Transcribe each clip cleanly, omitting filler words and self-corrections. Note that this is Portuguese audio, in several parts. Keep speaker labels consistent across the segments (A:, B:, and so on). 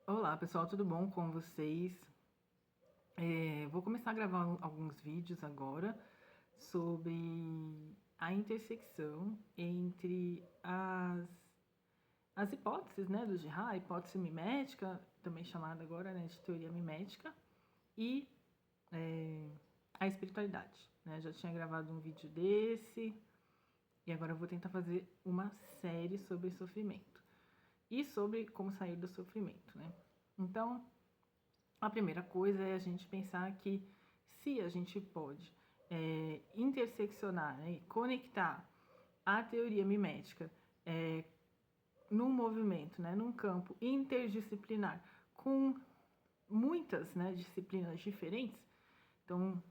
A: Olá pessoal, tudo bom com vocês? Vou começar a gravar alguns vídeos agora sobre a intersecção entre as hipóteses, né, do Girard, a hipótese mimética, também chamada agora, né, de teoria mimética, e a espiritualidade, né? Já tinha gravado um vídeo desse e agora eu vou tentar fazer uma série sobre sofrimento e sobre como sair do sofrimento, né? Então, a primeira coisa é a gente pensar que se a gente pode interseccionar, né, conectar a teoria mimética num movimento, né, num campo interdisciplinar com muitas, né, disciplinas diferentes, então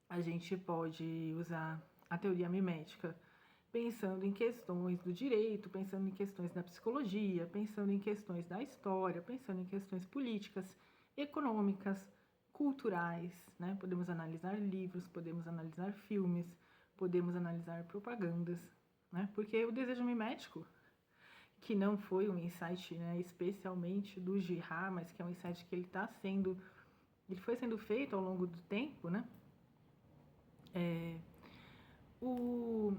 A: a gente pode usar a teoria mimética pensando em questões do direito, pensando em questões da psicologia, pensando em questões da história, pensando em questões políticas, econômicas, culturais, né? Podemos analisar livros, podemos analisar filmes, podemos analisar propagandas, né? Porque o desejo mimético, que não foi um insight, né, especialmente do Girard, mas que é um insight que ele foi sendo feito ao longo do tempo, né? O,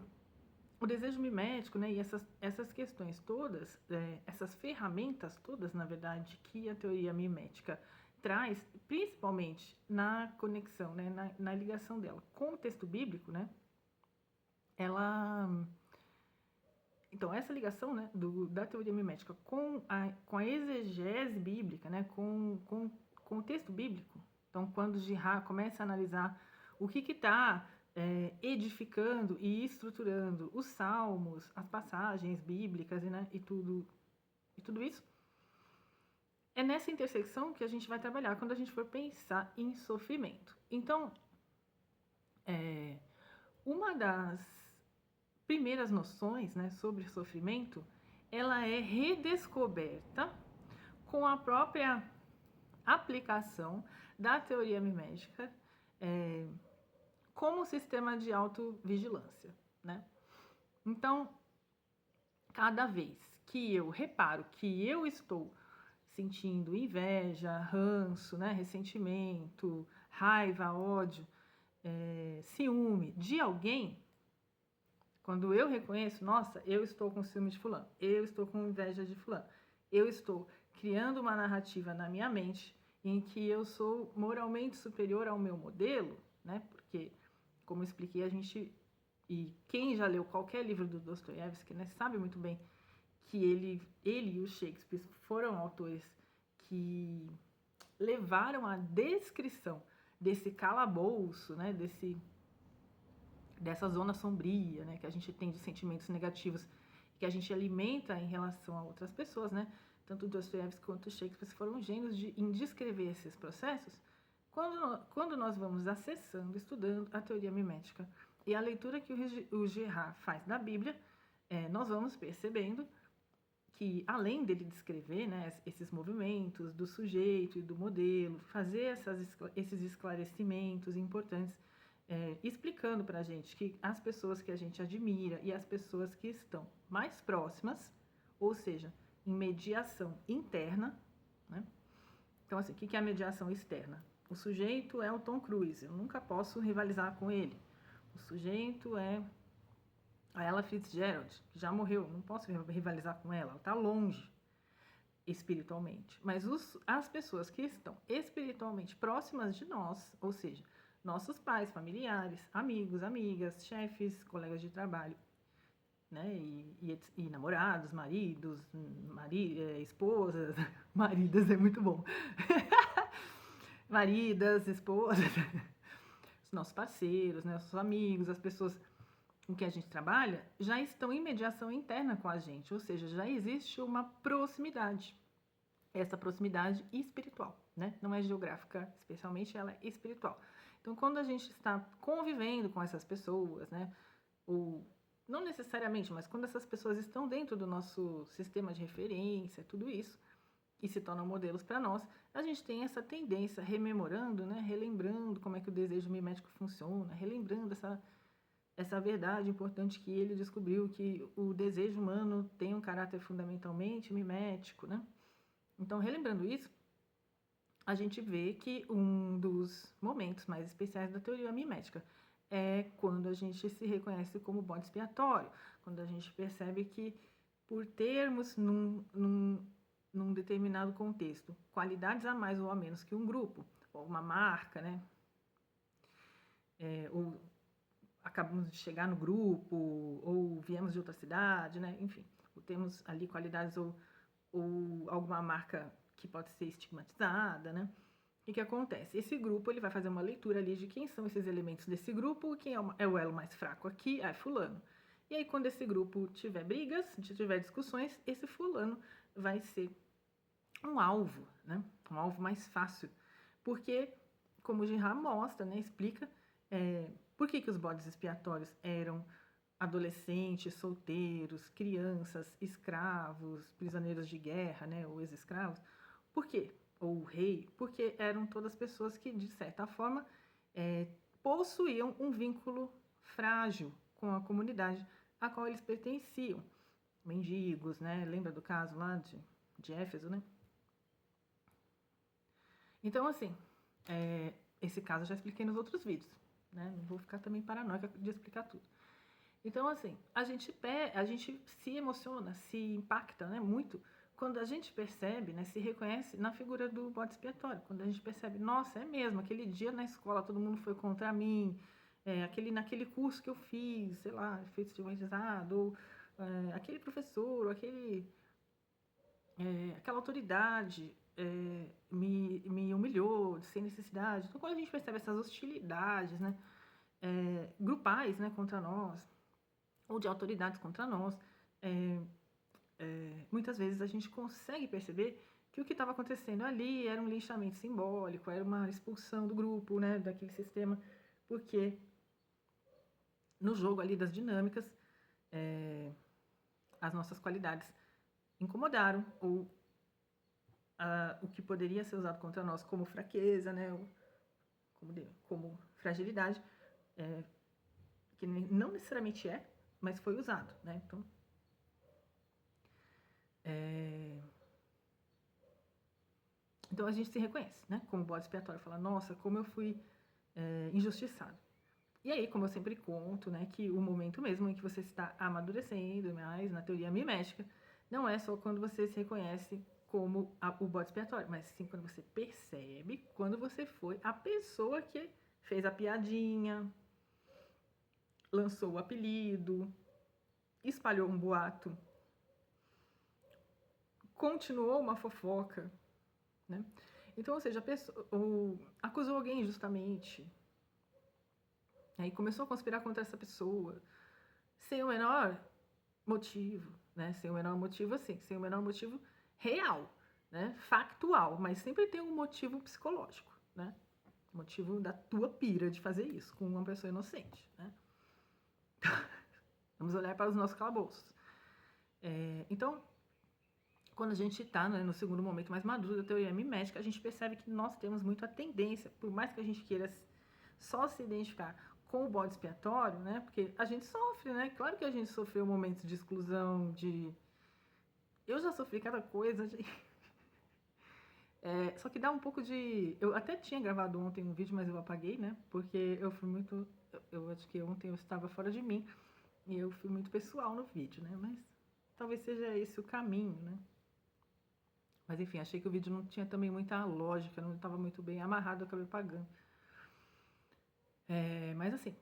A: o desejo mimético, né, e essas questões todas, essas ferramentas todas, na verdade, que a teoria mimética traz, principalmente na conexão, né, na ligação dela com o texto bíblico, né, ela... Então, essa ligação, né, da teoria mimética com a exegese bíblica, né, com o texto bíblico, então, quando Girard começa a analisar o que está edificando e estruturando os salmos, as passagens bíblicas, né, e tudo isso, é nessa intersecção que a gente vai trabalhar quando a gente for pensar em sofrimento. Então, uma das primeiras noções, né, sobre sofrimento, ela é redescoberta com a própria aplicação da teoria mimética como sistema de autovigilância, né? Então, cada vez que eu reparo que eu estou sentindo inveja, ranço, né, ressentimento, raiva, ódio, ciúme de alguém, quando eu reconheço, nossa, eu estou com ciúme de fulano, eu estou com inveja de fulano, eu estou criando uma narrativa na minha mente em que eu sou moralmente superior ao meu modelo, né? Porque, como eu expliquei, a gente e quem já leu qualquer livro do Dostoiévski, né, sabe muito bem que ele e o Shakespeare foram autores que levaram a descrição desse calabouço, né, dessa zona sombria, né, que a gente tem de sentimentos negativos que a gente alimenta em relação a outras pessoas, né? Tanto Dostoiévski quanto Shakespeare foram gênios em descrever esses processos. Quando nós vamos acessando, estudando a teoria mimética e a leitura que o Girard faz da Bíblia, nós vamos percebendo que, além dele descrever, né, esses movimentos do sujeito e do modelo, fazer esses esclarecimentos importantes, explicando para a gente que as pessoas que a gente admira e as pessoas que estão mais próximas, ou seja, em mediação interna, né? Então, assim, o que é a mediação externa? O sujeito é o Tom Cruise, eu nunca posso rivalizar com ele. O sujeito é a Ella Fitzgerald, que já morreu, não posso rivalizar com ela, ela está longe espiritualmente. Mas as pessoas que estão espiritualmente próximas de nós, ou seja, nossos pais, familiares, amigos, amigas, chefes, colegas de trabalho, né? E namorados, maridos, esposas, maridas é muito bom. Maridas, esposas, os nossos parceiros, né? Nossos amigos, as pessoas com que a gente trabalha, já estão em mediação interna com a gente, ou seja, já existe uma proximidade. Essa proximidade espiritual, né? Não é geográfica, especialmente, ela é espiritual. Então, quando a gente está convivendo com essas pessoas, né? Ou não necessariamente, mas quando essas pessoas estão dentro do nosso sistema de referência, tudo isso, e se tornam modelos para nós, a gente tem essa tendência, rememorando, né? Relembrando como é que o desejo mimético funciona, relembrando essa verdade importante que ele descobriu, que o desejo humano tem um caráter fundamentalmente mimético, né? Então, relembrando isso, a gente vê que um dos momentos mais especiais da teoria mimética é quando a gente se reconhece como bode expiatório, quando a gente percebe que, por termos num determinado contexto qualidades a mais ou a menos que um grupo, ou uma marca, né? Ou acabamos de chegar no grupo, ou viemos de outra cidade, né? Enfim, temos ali qualidades ou alguma marca que pode ser estigmatizada, né? O que acontece? Esse grupo ele vai fazer uma leitura ali de quem são esses elementos desse grupo, quem é o elo mais fraco aqui, é fulano. E aí, quando esse grupo tiver brigas, tiver discussões, esse fulano vai ser um alvo, né? Um alvo mais fácil. Porque, como o Girard mostra, né, explica por que os bodes expiatórios eram adolescentes, solteiros, crianças, escravos, prisioneiros de guerra, né, ou ex-escravos. Por quê? Ou o rei? Porque eram todas pessoas que, de certa forma, possuíam um vínculo frágil com a comunidade a qual eles pertenciam. Mendigos, né? Lembra do caso lá de Éfeso, né? Então, assim, esse caso eu já expliquei nos outros vídeos, né? Não vou ficar também paranoica de explicar tudo. Então, assim, a gente se emociona, se impacta, né, muito quando a gente percebe, né, se reconhece na figura do bode expiatório. Quando a gente percebe, nossa, é mesmo, aquele dia na escola todo mundo foi contra mim, naquele curso que eu fiz, sei lá, efeito estigmatizado, ou aquele professor, ou aquela autoridade me humilhou sem necessidade. Então, quando a gente percebe essas hostilidades, né, grupais, né, contra nós, ou de autoridades contra nós, muitas vezes a gente consegue perceber que o que estava acontecendo ali era um linchamento simbólico, era uma expulsão do grupo, né, daquele sistema, porque no jogo ali das dinâmicas, as nossas qualidades incomodaram, ou o que poderia ser usado contra nós como fraqueza, né, ou como fragilidade, que não necessariamente mas foi usado, né? Então, então a gente se reconhece, né? Como bode expiatório, fala, nossa, como eu fui injustiçado. E aí, como eu sempre conto, né, que o momento mesmo em que você está amadurecendo mais na teoria mimética, não é só quando você se reconhece como o bode expiatório, mas sim quando você percebe quando você foi a pessoa que fez a piadinha, lançou o apelido, espalhou um boato, continuou uma fofoca, né? Então, ou seja, acusou alguém injustamente, aí começou a conspirar contra essa pessoa, sem o menor motivo, né? Sem o menor motivo, assim, sem o menor motivo real, né? Factual, mas sempre tem um motivo psicológico, né? Motivo da tua pira de fazer isso com uma pessoa inocente, né? Vamos olhar para os nossos calabouços. Então, quando a gente está, né, no segundo momento mais maduro da teoria mimética, a gente percebe que nós temos muito a tendência, por mais que a gente queira só se identificar com o bode expiatório, né? Porque a gente sofre, né? Claro que a gente sofreu momentos de exclusão, eu já sofri cada coisa. Só que dá um pouco de... Eu até tinha gravado ontem um vídeo, mas eu apaguei, né? Porque eu fui muito... Eu acho que ontem eu estava fora de mim e eu fui muito pessoal no vídeo, né? Mas talvez seja esse o caminho, né? Mas enfim, achei que o vídeo não tinha também muita lógica, não estava muito bem amarrado, eu acabei pagando. Mas assim,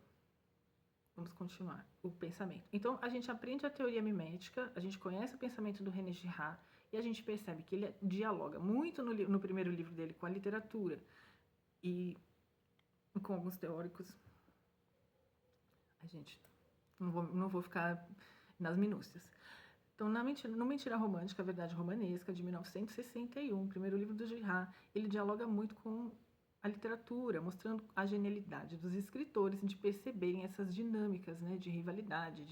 A: vamos continuar o pensamento. Então, a gente aprende a teoria mimética, a gente conhece o pensamento do René Girard e a gente percebe que ele dialoga muito no primeiro livro dele com a literatura e com alguns teóricos. A gente não vou ficar nas minúcias. Então, no Mentira Romântica, a Verdade Romanesca, de 1961, primeiro livro do Girard, ele dialoga muito com a literatura, mostrando a genialidade dos escritores de perceberem essas dinâmicas, né, de rivalidade,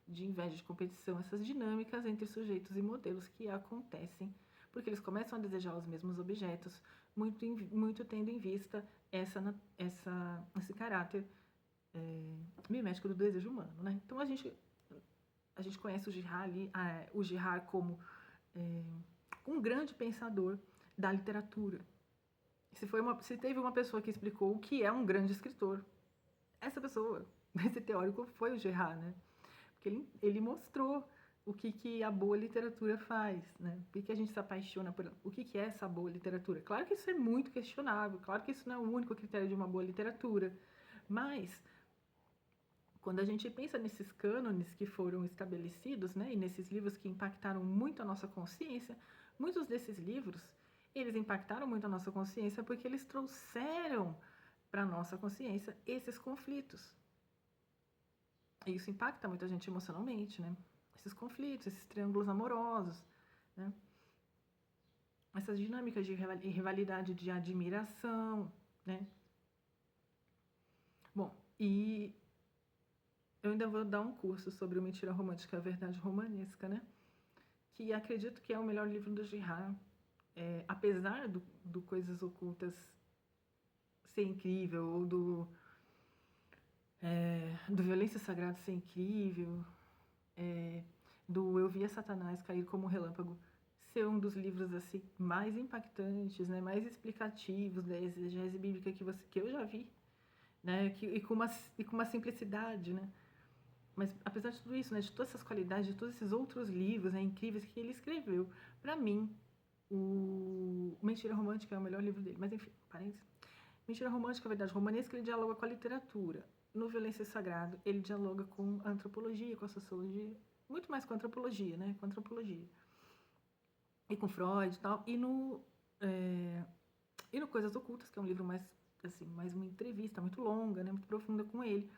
A: de inveja, de competição, essas dinâmicas entre sujeitos e modelos que acontecem, porque eles começam a desejar os mesmos objetos, muito tendo em vista esse caráter mimético do desejo humano, né? Então, a gente conhece o Girard ali, o Girard como um grande pensador da literatura. Se teve uma pessoa que explicou o que é um grande escritor, essa pessoa, esse teórico, foi o Gerard, né? Porque ele mostrou o que a boa literatura faz, né? Por que a gente se apaixona por o que é essa boa literatura? Claro que isso é muito questionável, claro que isso não é o único critério de uma boa literatura, mas quando a gente pensa nesses cânones que foram estabelecidos, né, e nesses livros que impactaram muito a nossa consciência, muitos desses livros, eles impactaram muito a nossa consciência porque eles trouxeram para a nossa consciência esses conflitos. E isso impacta muita gente emocionalmente, né? Esses conflitos, esses triângulos amorosos, né? Essas dinâmicas de rivalidade, de admiração, né? Bom, e eu ainda vou dar um curso sobre o Mentira Romântica e a Verdade Romanesca, né? Que acredito que é o melhor livro do Girard. Apesar do Coisas Ocultas ser incrível, ou do Violência Sagrada ser incrível, do Eu Via Satanás Cair como um Relâmpago ser um dos livros assim mais impactantes, né? Mais explicativos da exegese bíblica que eu já vi, né? E com uma simplicidade, né? Mas, apesar de tudo isso, né, de todas essas qualidades, de todos esses outros livros, né, incríveis que ele escreveu, para mim, o Mentira Romântica é o melhor livro dele. Mas, enfim, parênteses. Mentira Romântica, a Verdade Romanesca, ele dialoga com a literatura. No Violência Sagrada, ele dialoga com a antropologia, com a sociologia, muito mais com a antropologia, né, com a antropologia. E com Freud e tal. E no Coisas Ocultas, que é um livro mais, assim, mais uma entrevista muito longa, né, muito profunda com ele.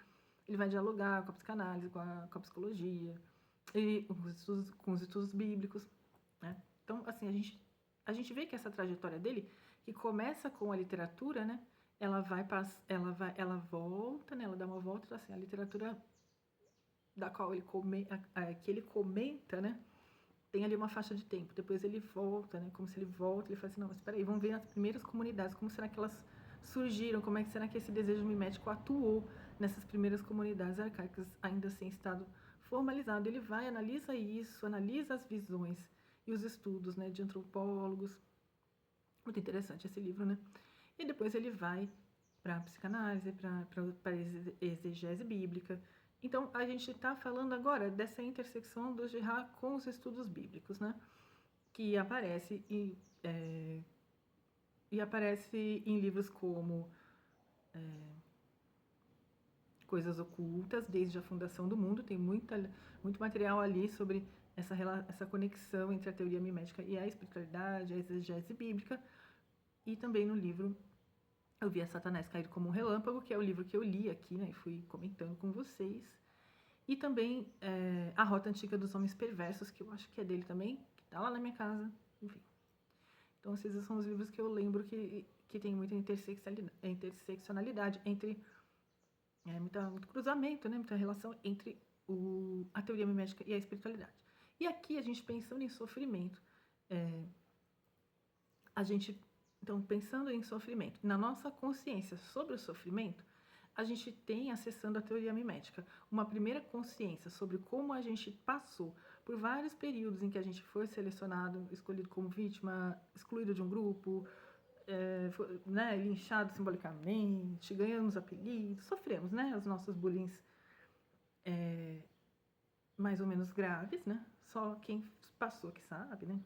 A: Ele vai dialogar com a psicanálise, com a psicologia, e com os estudos bíblicos, né? Então, assim, a gente vê que essa trajetória dele, que começa com a literatura, né? Ela volta, né? Ela dá uma volta, então, assim, a literatura da qual que ele comenta, né? Tem ali uma faixa de tempo. Depois ele volta, né? Como se ele volta, ele fala assim, não, mas espera aí, vamos ver as primeiras comunidades, como será que elas surgiram, como é que será que esse desejo mimético atuou nessas primeiras comunidades arcaicas, ainda sem estado formalizado. Ele vai, analisa isso, analisa as visões e os estudos, né, de antropólogos. Muito interessante esse livro, né? E depois ele vai para a psicanálise, para a exegese bíblica. Então, a gente está falando agora dessa intersecção do Girard com os estudos bíblicos, né? Que aparece aparece em livros como Coisas Ocultas, desde a fundação do mundo. Tem muito material ali sobre essa conexão entre a teoria mimética e a espiritualidade, a exegese bíblica. E também no livro Eu Via Satanás Cair como um Relâmpago, que é o livro que eu li aqui, né, e fui comentando com vocês. E também A Rota Antiga dos Homens Perversos, que eu acho que é dele também, que está lá na minha casa, enfim. Então, esses são os livros que eu lembro que tem muita interseccionalidade entre muito cruzamento, né? Muita relação entre a teoria mimética e a espiritualidade. E aqui, a gente pensando em sofrimento, então, pensando em sofrimento, na nossa consciência sobre o sofrimento, a gente tem, acessando a teoria mimética, uma primeira consciência sobre como a gente passou por vários períodos em que a gente foi selecionado, escolhido como vítima, excluído de um grupo, né, linchado simbolicamente, ganhamos apelidos, sofremos, né, os nossos bullying mais ou menos graves, né? Só quem passou que sabe, né?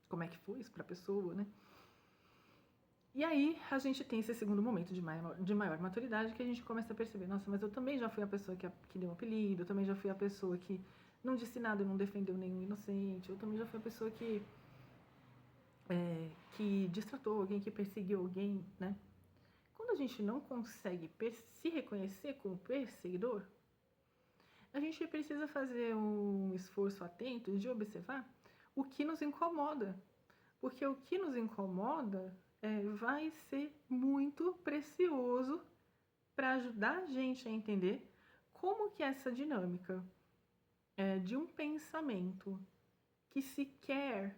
A: Como é que foi isso para a pessoa, né? E aí a gente tem esse segundo momento de maior maturidade que a gente começa a perceber, nossa, mas eu também já fui a pessoa que deu um apelido, eu também já fui a pessoa que não disse nada e não defendeu nenhum inocente, eu também já fui a pessoa que distratou alguém, que perseguiu alguém, né? Quando a gente não consegue se reconhecer como perseguidor, a gente precisa fazer um esforço atento de observar o que nos incomoda. Porque o que nos incomoda vai ser muito precioso para ajudar a gente a entender como que essa dinâmica de um pensamento que se quer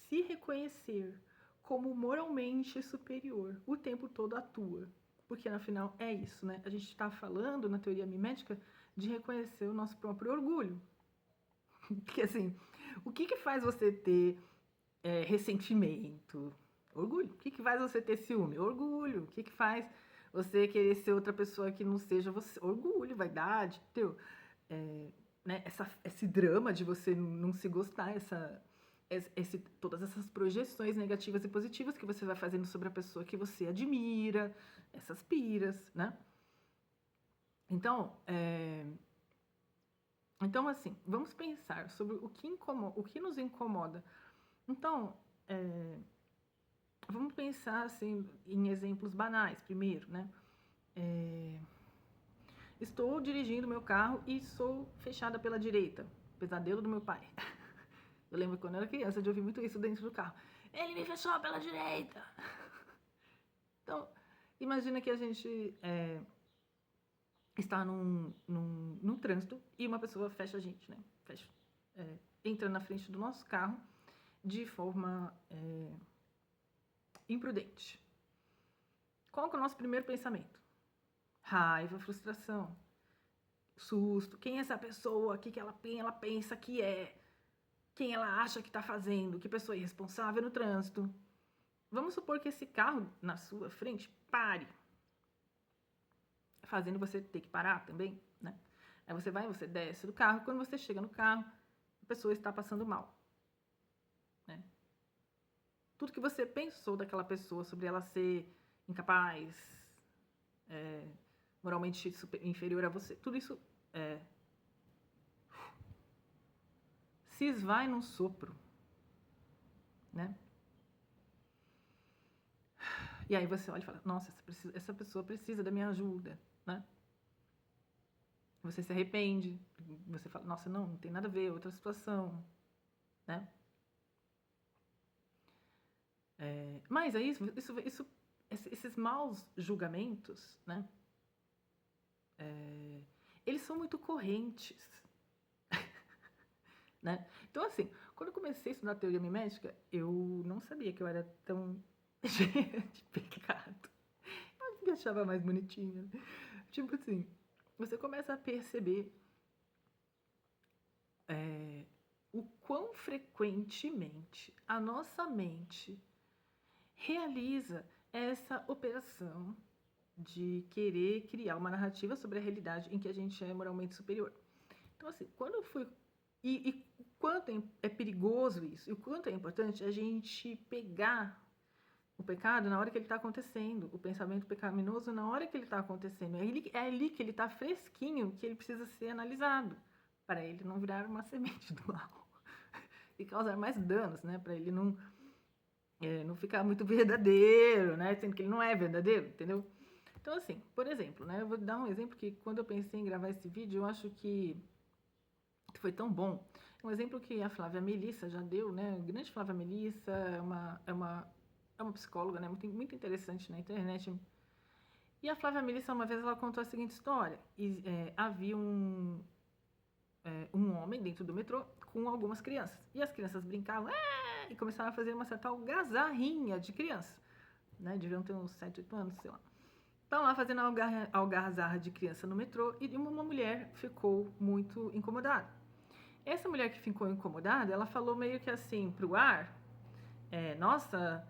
A: se reconhecer como moralmente superior o tempo todo atua. Porque, afinal, é isso, né? A gente está falando, na teoria mimética, de reconhecer o nosso próprio orgulho. Porque, assim, o que faz você ter ressentimento. Orgulho. O que faz você ter ciúme? Orgulho. O que faz você querer ser outra pessoa que não seja você? Orgulho, vaidade, né? Esse drama de você não se gostar, todas essas projeções negativas e positivas que você vai fazendo sobre a pessoa que você admira, essas piras, né? Então, assim, vamos pensar sobre o que nos incomoda. Então, vamos pensar assim, em exemplos banais primeiro, né? Estou dirigindo meu carro e sou fechada pela direita. Pesadelo do meu pai. Eu lembro quando eu era criança de ouvir muito isso dentro do carro. Ele me fechou pela direita. Então, imagina que a gente está num trânsito e uma pessoa fecha a gente, né? Entra na frente do nosso carro de forma imprudente. Qual que é o nosso primeiro pensamento? Raiva, frustração, susto. Quem é essa pessoa? O que ela pensa que é? Quem ela acha que está fazendo? Que pessoa irresponsável no trânsito? Vamos supor que esse carro na sua frente pare, fazendo você ter que parar também, né? Aí você desce do carro. Quando você chega no carro, a pessoa está passando mal, né? Tudo que você pensou daquela pessoa, sobre ela ser incapaz, moralmente inferior a você, tudo isso se esvai num sopro, né? E aí você olha e fala, nossa, essa pessoa precisa da minha ajuda, né? Você se arrepende, você fala, nossa, não tem nada a ver, outra situação, né? Mas aí esses maus julgamentos, né? Eles são muito correntes, né? Então, assim, quando eu comecei a estudar teoria mimética, eu não sabia que eu era tão cheia de pecado. Eu me achava mais bonitinha. Tipo assim, você começa a perceber o quão frequentemente a nossa mente realiza essa operação de querer criar uma narrativa sobre a realidade em que a gente é moralmente superior. Então, assim, quando eu fui... E o quanto é perigoso isso, e o quanto é importante a gente pegar o pecado na hora que ele está acontecendo, o pensamento pecaminoso na hora que ele está acontecendo. É ali que ele está fresquinho, que ele precisa ser analisado, para ele não virar uma semente do mal e causar mais danos, né? Para ele não ficar muito verdadeiro, né? Sendo que ele não é verdadeiro, entendeu? Então, assim, por exemplo, né? Eu vou dar um exemplo que quando eu pensei em gravar esse vídeo, eu acho que foi tão bom. Um exemplo que a Flávia Melissa já deu, né? A grande Flávia Melissa é uma psicóloga, né? Muito interessante na internet. E a Flávia Melissa, uma vez, ela contou a seguinte história. Havia um homem dentro do metrô com algumas crianças. E as crianças brincavam e começaram a fazer uma certa algazarrinha de criança. Né? Deviam ter uns 7, 8 anos, sei lá. Estavam lá fazendo algazarra de criança no metrô e uma mulher ficou muito incomodada. Essa mulher que ficou incomodada, ela falou meio que assim pro ar, nossa,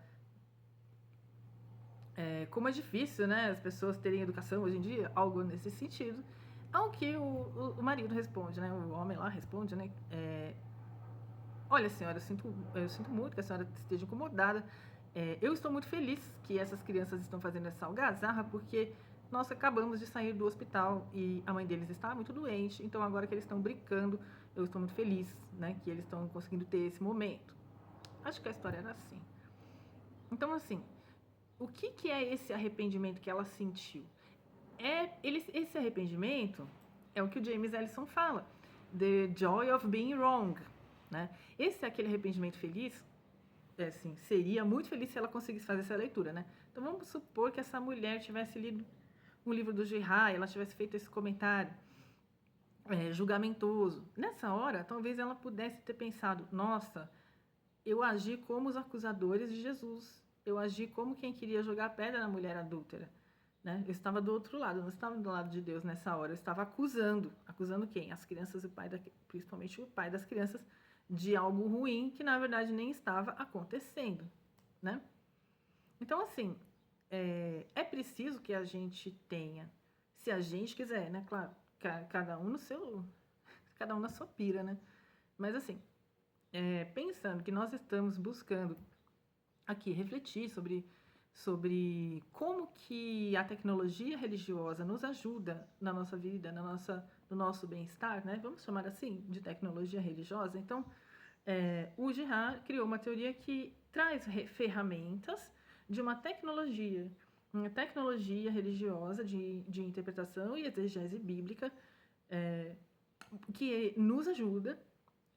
A: como é difícil, né, as pessoas terem educação hoje em dia, algo nesse sentido. Ao que o marido responde, né, o homem lá responde, né, olha, senhora, eu sinto muito que a senhora esteja incomodada. Eu estou muito feliz que essas crianças estão fazendo essa algazarra, porque nós acabamos de sair do hospital e a mãe deles está muito doente, então agora que eles estão brincando, eu estou muito feliz, né, que eles estão conseguindo ter esse momento. Acho que a história era assim. Então, assim, o que é esse arrependimento que ela sentiu? Esse arrependimento é o que o James Ellison fala, the joy of being wrong, né? Esse é aquele arrependimento feliz, assim, seria muito feliz se ela conseguisse fazer essa leitura, né? Então vamos supor que essa mulher tivesse lido um livro do Girard, ela tivesse feito esse comentário julgamentoso. Nessa hora, talvez ela pudesse ter pensado, nossa, eu agi como os acusadores de Jesus. Eu agi como quem queria jogar pedra na mulher adúltera. Né? Eu estava do outro lado, não estava do lado de Deus nessa hora. Eu estava acusando. Acusando quem? As crianças e o pai, principalmente o pai das crianças, de algo ruim que, na verdade, nem estava acontecendo, né? Então, assim, é preciso que a gente tenha, se a gente quiser, né? Claro, cada um no seu, cada um na sua pira, né? Mas, assim, pensando que nós estamos buscando aqui refletir sobre como que a tecnologia religiosa nos ajuda na nossa vida, no nosso bem-estar, né? Vamos chamar assim, de tecnologia religiosa. Então, o Girard criou uma teoria que traz ferramentas de uma tecnologia religiosa de interpretação e exegese bíblica, que nos ajuda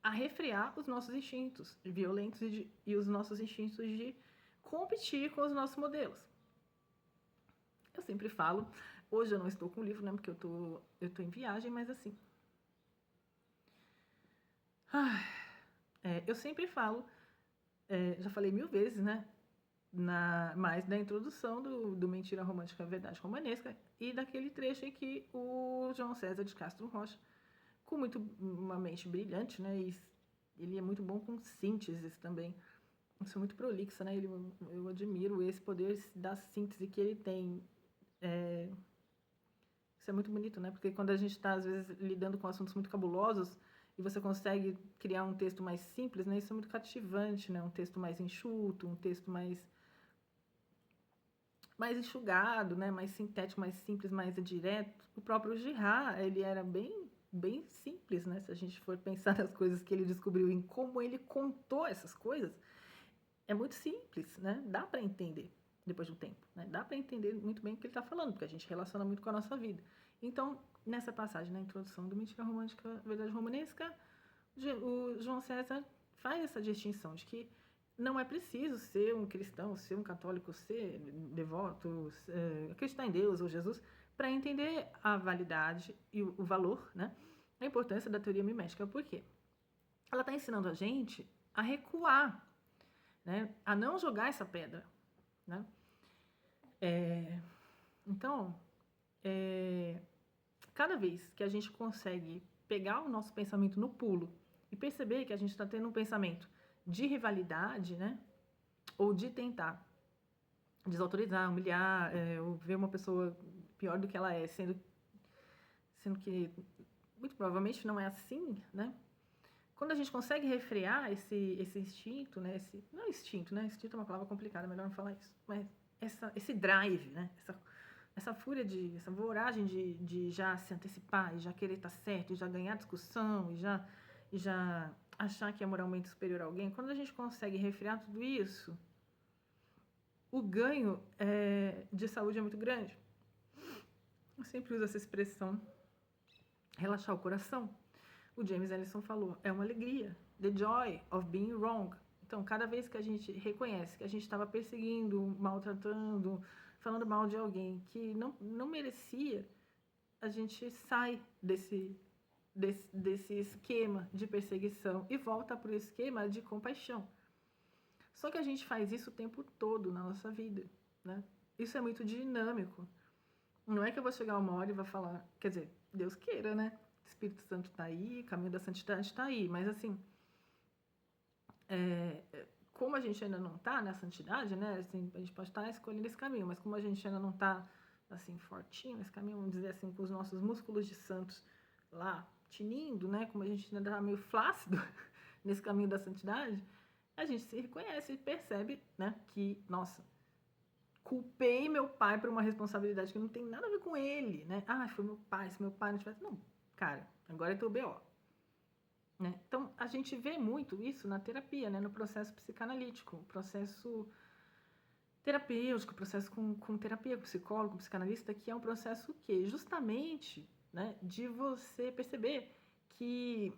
A: a refrear os nossos instintos violentos e os nossos instintos de competir com os nossos modelos. Eu sempre falo, hoje eu não estou com o livro, né, porque eu tô em viagem, mas assim... eu sempre falo, já falei 1000 vezes, né, mais da introdução do Mentira Romântica, Verdade Romanesca, e daquele trecho em que o João César de Castro Rocha, com uma mente brilhante, né, e ele é muito bom com sínteses também. Eu sou muito prolixa, né? Eu admiro esse poder da síntese que ele tem. Isso é muito bonito, né? Porque quando a gente está, às vezes, lidando com assuntos muito cabulosos e você consegue criar um texto mais simples, né? Isso é muito cativante, né? Um texto mais enxuto, um texto mais enxugado, né? Mais sintético, mais simples, mais direto. O próprio Girard, ele era bem simples, né? Se a gente for pensar nas coisas que ele descobriu, em como ele contou essas coisas, é muito simples, né? Dá para entender depois de um tempo, né? Dá para entender muito bem o que ele está falando, porque a gente relaciona muito com a nossa vida. Então, nessa passagem, na introdução do Mentira Romântica, Verdade Romanesca, o João César faz essa distinção de que não é preciso ser um cristão, ser um católico, ser devoto, acreditar em Deus ou Jesus, para entender a validade e o valor, né? A importância da teoria mimética. Por quê? Ela está ensinando a gente a recuar, né? A não jogar essa pedra, né? Então, cada vez que a gente consegue pegar o nosso pensamento no pulo e perceber que a gente está tendo um pensamento de rivalidade, né? Ou de tentar desautorizar, humilhar, ou ver uma pessoa pior do que ela é, sendo que muito provavelmente não é assim, né? Quando a gente consegue refrear esse instinto, né? Não é instinto, né? Instinto é uma palavra complicada, melhor não falar isso. Mas esse drive, né? Essa fúria, essa voragem de já se antecipar, e já querer estar certo, e já ganhar discussão, e já achar que é moralmente superior a alguém. Quando a gente consegue refrear tudo isso, o ganho de saúde é muito grande. Eu sempre uso essa expressão, relaxar o coração. O James Ellison falou, é uma alegria, the joy of being wrong. Então, cada vez que a gente reconhece que a gente estava perseguindo, maltratando, falando mal de alguém que não merecia, a gente sai desse esquema de perseguição e volta para o esquema de compaixão. Só que a gente faz isso o tempo todo na nossa vida, né? Isso é muito dinâmico. Não é que eu vou chegar uma hora e vou falar, quer dizer, Deus queira, né? O Espírito Santo está aí, o caminho da santidade está aí, mas assim, como a gente ainda não está na santidade, né? Assim, a gente pode estar escolhendo esse caminho, mas como a gente ainda não está assim fortinho nesse caminho, vamos dizer assim, com os nossos músculos de santos lá tinindo, né? Como a gente ainda está meio flácido nesse caminho da santidade, a gente se reconhece e percebe, né? Que, nossa, culpei meu pai por uma responsabilidade que não tem nada a ver com ele, né? Ah, foi meu pai, se meu pai não tivesse... Não, cara, agora é teu B.O. Né? Então, a gente vê muito isso na terapia, né? No processo psicanalítico, processo terapêutico, processo com terapia, com psicólogo, com psicanalista, que é um processo que justamente, né, de você perceber que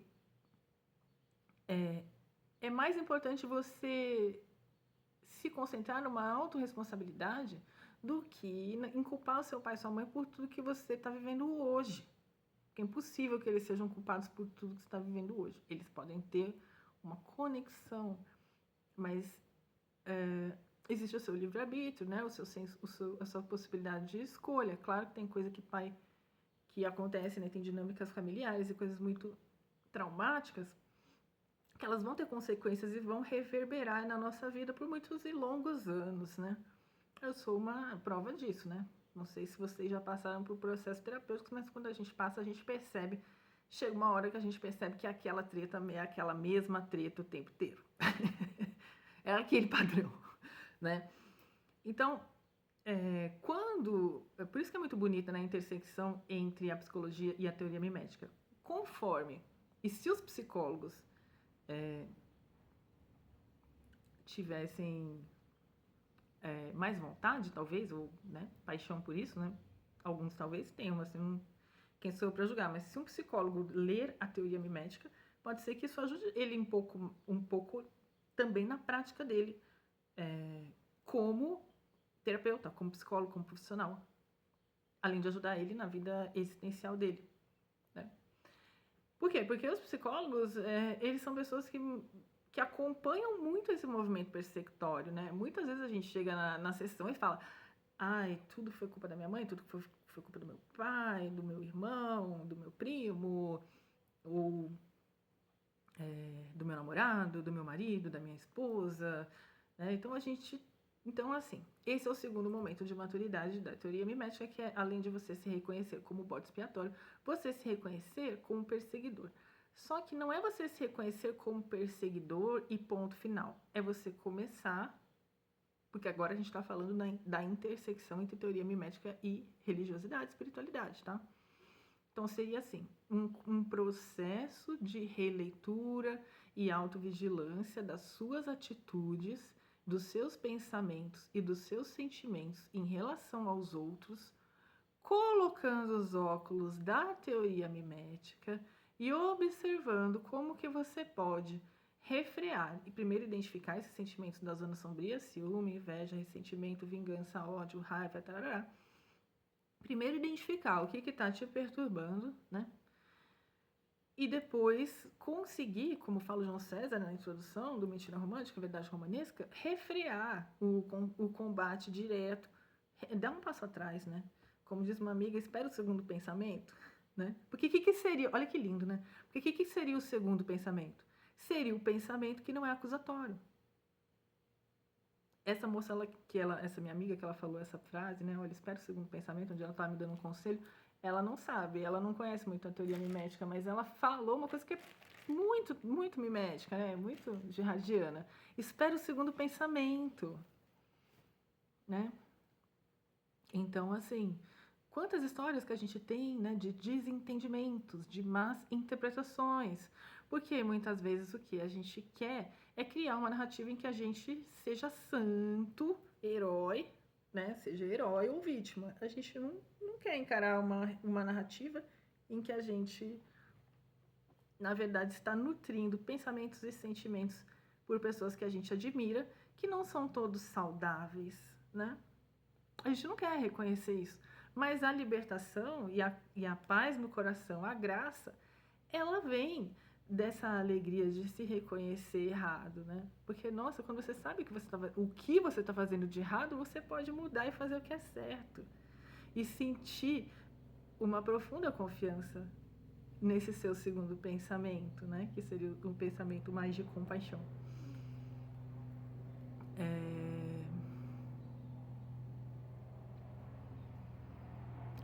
A: é mais importante você se concentrar numa autorresponsabilidade do que em culpar o seu pai e sua mãe por tudo que você está vivendo hoje. Porque é impossível que eles sejam culpados por tudo que você está vivendo hoje. Eles podem ter uma conexão, mas existe o seu livre-arbítrio, né? A sua possibilidade de escolha. Claro que tem coisa que acontece, né? Tem dinâmicas familiares e coisas muito traumáticas que elas vão ter consequências e vão reverberar na nossa vida por muitos e longos anos, né? Eu sou uma prova disso, né? Não sei se vocês já passaram por processos terapêuticos, mas quando a gente passa, a gente percebe. Chega uma hora que a gente percebe que aquela treta é aquela mesma treta o tempo inteiro. É aquele padrão, né? Então, por isso que é muito bonita, né, a intersecção entre a psicologia e a teoria mimética. Conforme, e se os psicólogos tivessem mais vontade, talvez, ou né, paixão por isso, né? Alguns talvez tenham, assim, quem sou eu para julgar, mas se um psicólogo ler a teoria mimética, pode ser que isso ajude ele um pouco também na prática dele, como terapeuta, como psicólogo, como profissional, além de ajudar ele na vida existencial dele, né? Por quê? Porque os psicólogos, eles são pessoas que acompanham muito esse movimento persecutório, né? Muitas vezes a gente chega na sessão e fala, ai, tudo foi culpa da minha mãe, tudo foi culpa do meu pai, do meu irmão, do meu primo, ou do meu namorado, do meu marido, da minha esposa, né? Então, assim, esse é o segundo momento de maturidade da teoria mimética, que é, além de você se reconhecer como bode expiatório, você se reconhecer como perseguidor. Só que não é você se reconhecer como perseguidor e ponto final. É você começar, porque agora a gente está falando da intersecção entre teoria mimética e religiosidade, espiritualidade, tá? Então, seria assim, um processo de releitura e autovigilância das suas atitudes, dos seus pensamentos e dos seus sentimentos em relação aos outros, colocando os óculos da teoria mimética e observando como que você pode refrear e primeiro identificar esses sentimentos da zona sombria, ciúme, inveja, ressentimento, vingança, ódio, raiva, tarará. Primeiro identificar o que está te perturbando, né? E depois conseguir, como fala o João César na introdução do Mentira Romântica, Verdade Romanesca, refrear o combate direto, dar um passo atrás, né? Como diz uma amiga, espera o segundo pensamento, né? Porque o que seria, olha que lindo, né? Porque o que seria o segundo pensamento? Seria o pensamento que não é acusatório. Essa moça, essa minha amiga que ela falou essa frase, né? Olha, espera o segundo pensamento, onde ela estava me dando um conselho, ela não sabe, ela não conhece muito a teoria mimética, mas ela falou uma coisa que é muito, muito mimética, né? Muito gerardiana. Espera o segundo pensamento, né? Então, assim, quantas histórias que a gente tem, né, de desentendimentos, de más interpretações, porque muitas vezes o que a gente quer é criar uma narrativa em que a gente seja santo, herói, né, seja herói ou vítima. A gente não quer encarar uma narrativa em que a gente, na verdade, está nutrindo pensamentos e sentimentos por pessoas que a gente admira, que não são todos saudáveis, né? A gente não quer reconhecer isso. Mas a libertação e a paz no coração, a graça, ela vem dessa alegria de se reconhecer errado, né? Porque, nossa, quando você sabe o que você está fazendo de errado, você pode mudar e fazer o que é certo. E sentir uma profunda confiança nesse seu segundo pensamento, né? Que seria um pensamento mais de compaixão.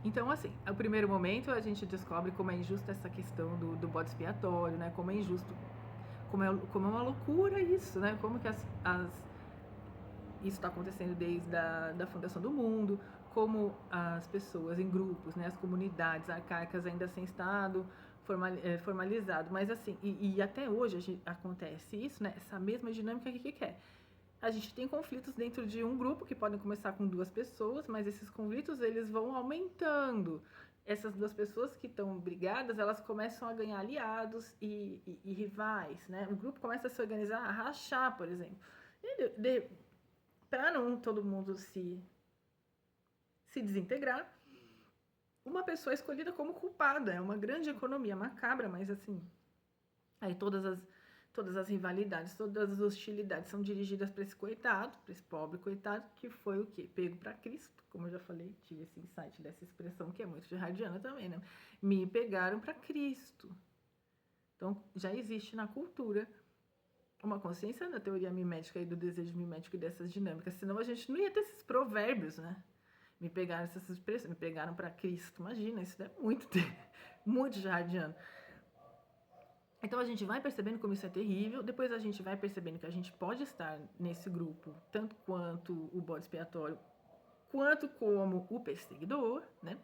A: Então, assim, o primeiro momento a gente descobre como é injusta essa questão do bode expiatório, né? Como é injusto, como é uma loucura isso, né? Como que isso está acontecendo desde da fundação do mundo, como as pessoas em grupos, né? As comunidades arcaicas ainda sem Estado formalizado. Mas, assim, e até hoje acontece isso, né? Essa mesma dinâmica que é. A gente tem conflitos dentro de um grupo que podem começar com 2 pessoas, mas esses conflitos eles vão aumentando. Essas 2 pessoas que estão brigadas, elas começam a ganhar aliados e rivais, né? O grupo começa a se organizar, a rachar, por exemplo. Para não todo mundo se desintegrar, uma pessoa é escolhida como culpada. É uma grande economia macabra, mas assim, aí todas as rivalidades, todas as hostilidades são dirigidas para esse coitado, para esse pobre coitado, que foi o quê? Pego para Cristo, como eu já falei, tive esse insight dessa expressão que é muito gerardiana também, né? Me pegaram para Cristo. Então, já existe na cultura uma consciência da teoria mimética e do desejo mimético e dessas dinâmicas, senão a gente não ia ter esses provérbios, né? Me pegaram essas expressões, me pegaram para Cristo, imagina, isso é muito, muito jardiano. Então a gente vai percebendo como isso é terrível, depois a gente vai percebendo que a gente pode estar nesse grupo, tanto quanto o bode expiatório, quanto como o perseguidor, né?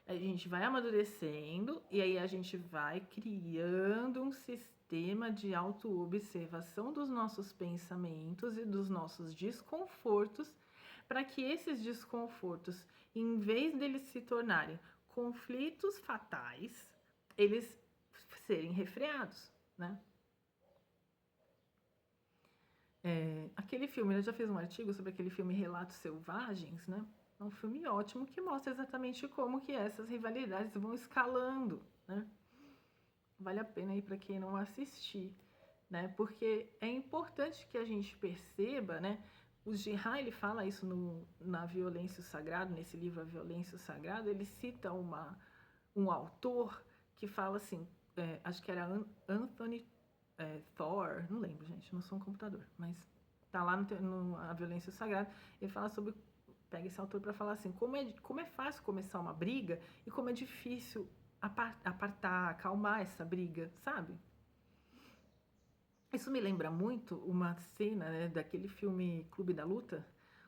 A: A gente vai amadurecendo e aí a gente vai criando um sistema de autoobservação dos nossos pensamentos e dos nossos desconfortos, para que esses desconfortos, em vez deles se tornarem conflitos fatais, eles serem refreados, né? Aquele filme, eu já fiz um artigo sobre aquele filme Relatos Selvagens, né? É um filme ótimo que mostra exatamente como que essas rivalidades vão escalando, né? Vale a pena aí para quem não assistir, né? Porque é importante que a gente perceba, né? O Girard, ele fala isso na Violência Sagrada, nesse livro A Violência Sagrada, ele cita um autor que fala assim, acho que era Anthony Thor, não lembro, gente, não sou um computador, mas tá lá no A Violência Sagrada, ele fala sobre, pega esse autor para falar assim, como é fácil começar uma briga e como é difícil apartar, acalmar essa briga, sabe? Isso me lembra muito uma cena, né, daquele filme Clube da Luta,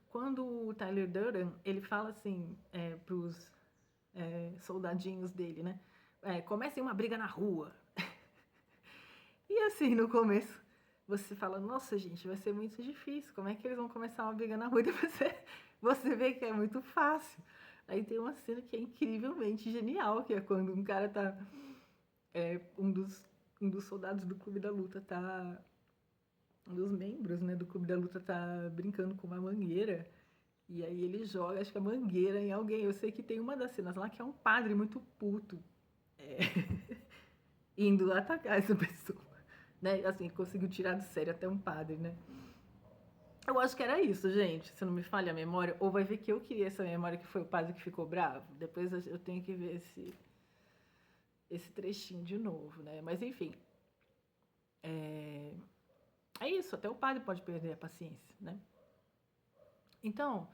A: quando o Tyler Durden, ele fala assim pros soldadinhos dele, né? Comecem uma briga na rua. E assim, no começo, você fala, nossa, gente, vai ser muito difícil. Como é que eles vão começar uma briga na rua? E depois você vê que é muito fácil. Aí tem uma cena que é incrivelmente genial, que é quando um cara tá... um dos soldados do Clube da Luta tá... Um dos membros, né, do Clube da Luta tá brincando com uma mangueira. E aí ele joga, acho que a mangueira em alguém. Eu sei que tem uma das cenas lá que é um padre muito puto. Indo atacar essa pessoa. Né? Assim, conseguiu tirar do sério até um padre, né? Eu acho que era isso, gente. Se não me falha a memória, ou vai ver que eu queria essa memória que foi o padre que ficou bravo. Depois eu tenho que ver esse trechinho de novo, né? Mas enfim. É isso, até o padre pode perder a paciência, né? Então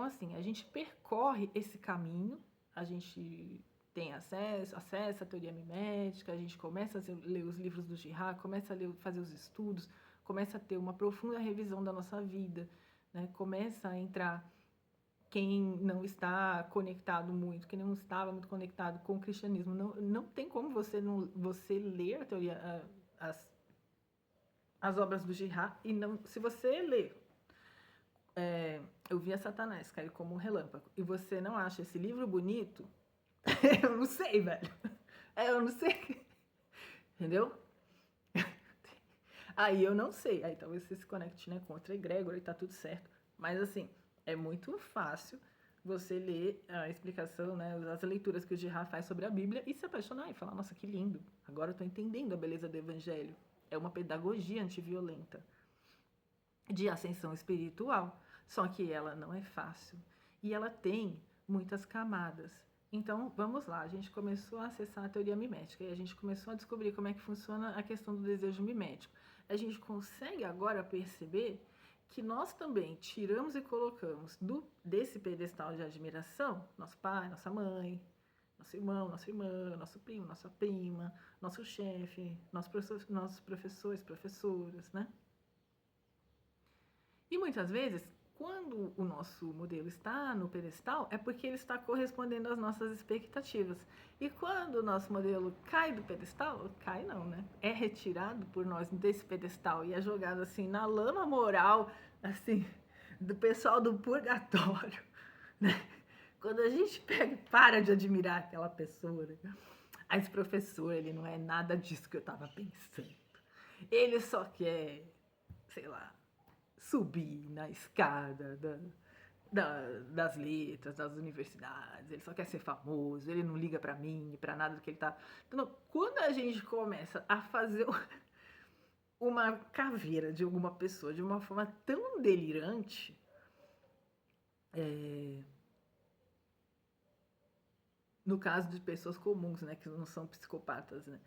A: assim, a gente percorre esse caminho, a gente tem acesso à teoria mimética, a gente começa a ler os livros do Girard, começa a fazer os estudos, começa a ter uma profunda revisão da nossa vida, né? Começa a entrar quem não está conectado muito, quem não estava muito conectado com o cristianismo. Não tem como você ler a teoria, as obras do Girard, e não, se você ler Eu via Satanás cair como um relâmpago, e você não acha esse livro bonito, eu não sei, velho. Eu não sei. Entendeu? Aí eu não sei. Aí talvez você se conecte, né, com outra egrégora e tá tudo certo. Mas assim, é muito fácil você ler a explicação, né, as leituras que o Girard faz sobre a Bíblia e se apaixonar e falar, nossa, que lindo. Agora eu tô entendendo a beleza do Evangelho. É uma pedagogia antiviolenta de ascensão espiritual. Só que ela não é fácil. E ela tem muitas camadas. Então, vamos lá, a gente começou a acessar a teoria mimética e a gente começou a descobrir como é que funciona a questão do desejo mimético. A gente consegue agora perceber que nós também tiramos e colocamos desse pedestal de admiração nosso pai, nossa mãe, nosso irmão, nossa irmã, nosso primo, nossa prima, nosso chefe, nossos professores, professoras, né? E muitas vezes, quando o nosso modelo está no pedestal, é porque ele está correspondendo às nossas expectativas. E quando o nosso modelo cai do pedestal, cai não, né? É retirado por nós desse pedestal e é jogado assim na lama moral, assim, do pessoal do purgatório, né? Quando a gente pega e para de admirar aquela pessoa, né? Esse professor, ele não é nada disso que eu estava pensando. Ele só quer, sei lá, subir na escada das letras, das universidades, ele só quer ser famoso, ele não liga pra mim, pra nada do que ele tá... Então, quando a gente começa a fazer uma caveira de alguma pessoa de uma forma tão delirante, no caso de pessoas comuns, né, que não são psicopatas, né,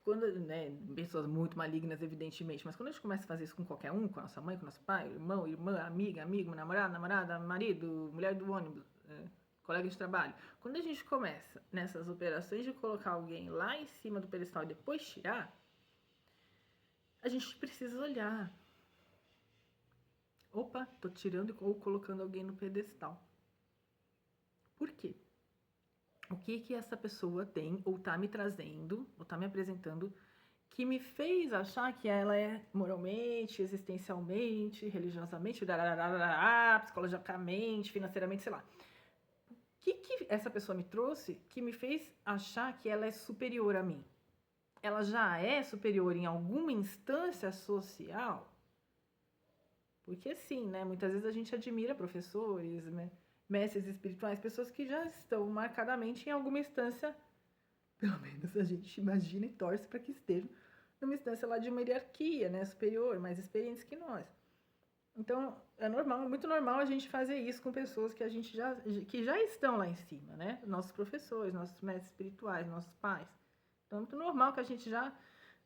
A: quando, né, pessoas muito malignas, evidentemente, mas quando a gente começa a fazer isso com qualquer um, com a nossa mãe, com o nosso pai, irmão, irmã, amiga, amigo, namorado, namorada, marido, mulher do ônibus, colega de trabalho, quando a gente começa nessas operações de colocar alguém lá em cima do pedestal e depois tirar, a gente precisa olhar. Opa, tô tirando ou colocando alguém no pedestal. Por quê? O que essa pessoa tem ou tá me trazendo, ou tá me apresentando, que me fez achar que ela é moralmente, existencialmente, religiosamente, psicologicamente, financeiramente, sei lá. O que essa pessoa me trouxe que me fez achar que ela é superior a mim? Ela já é superior em alguma instância social? Porque sim, né? Muitas vezes a gente admira professores, né? Mestres espirituais, pessoas que já estão marcadamente em alguma instância, pelo menos a gente imagina e torce para que estejam numa instância lá de uma hierarquia, né? Superior, mais experientes que nós. Então, é normal, muito normal a gente fazer isso com pessoas que que já estão lá em cima, né? Nossos professores, nossos mestres espirituais, nossos pais. Então, é muito normal que a gente já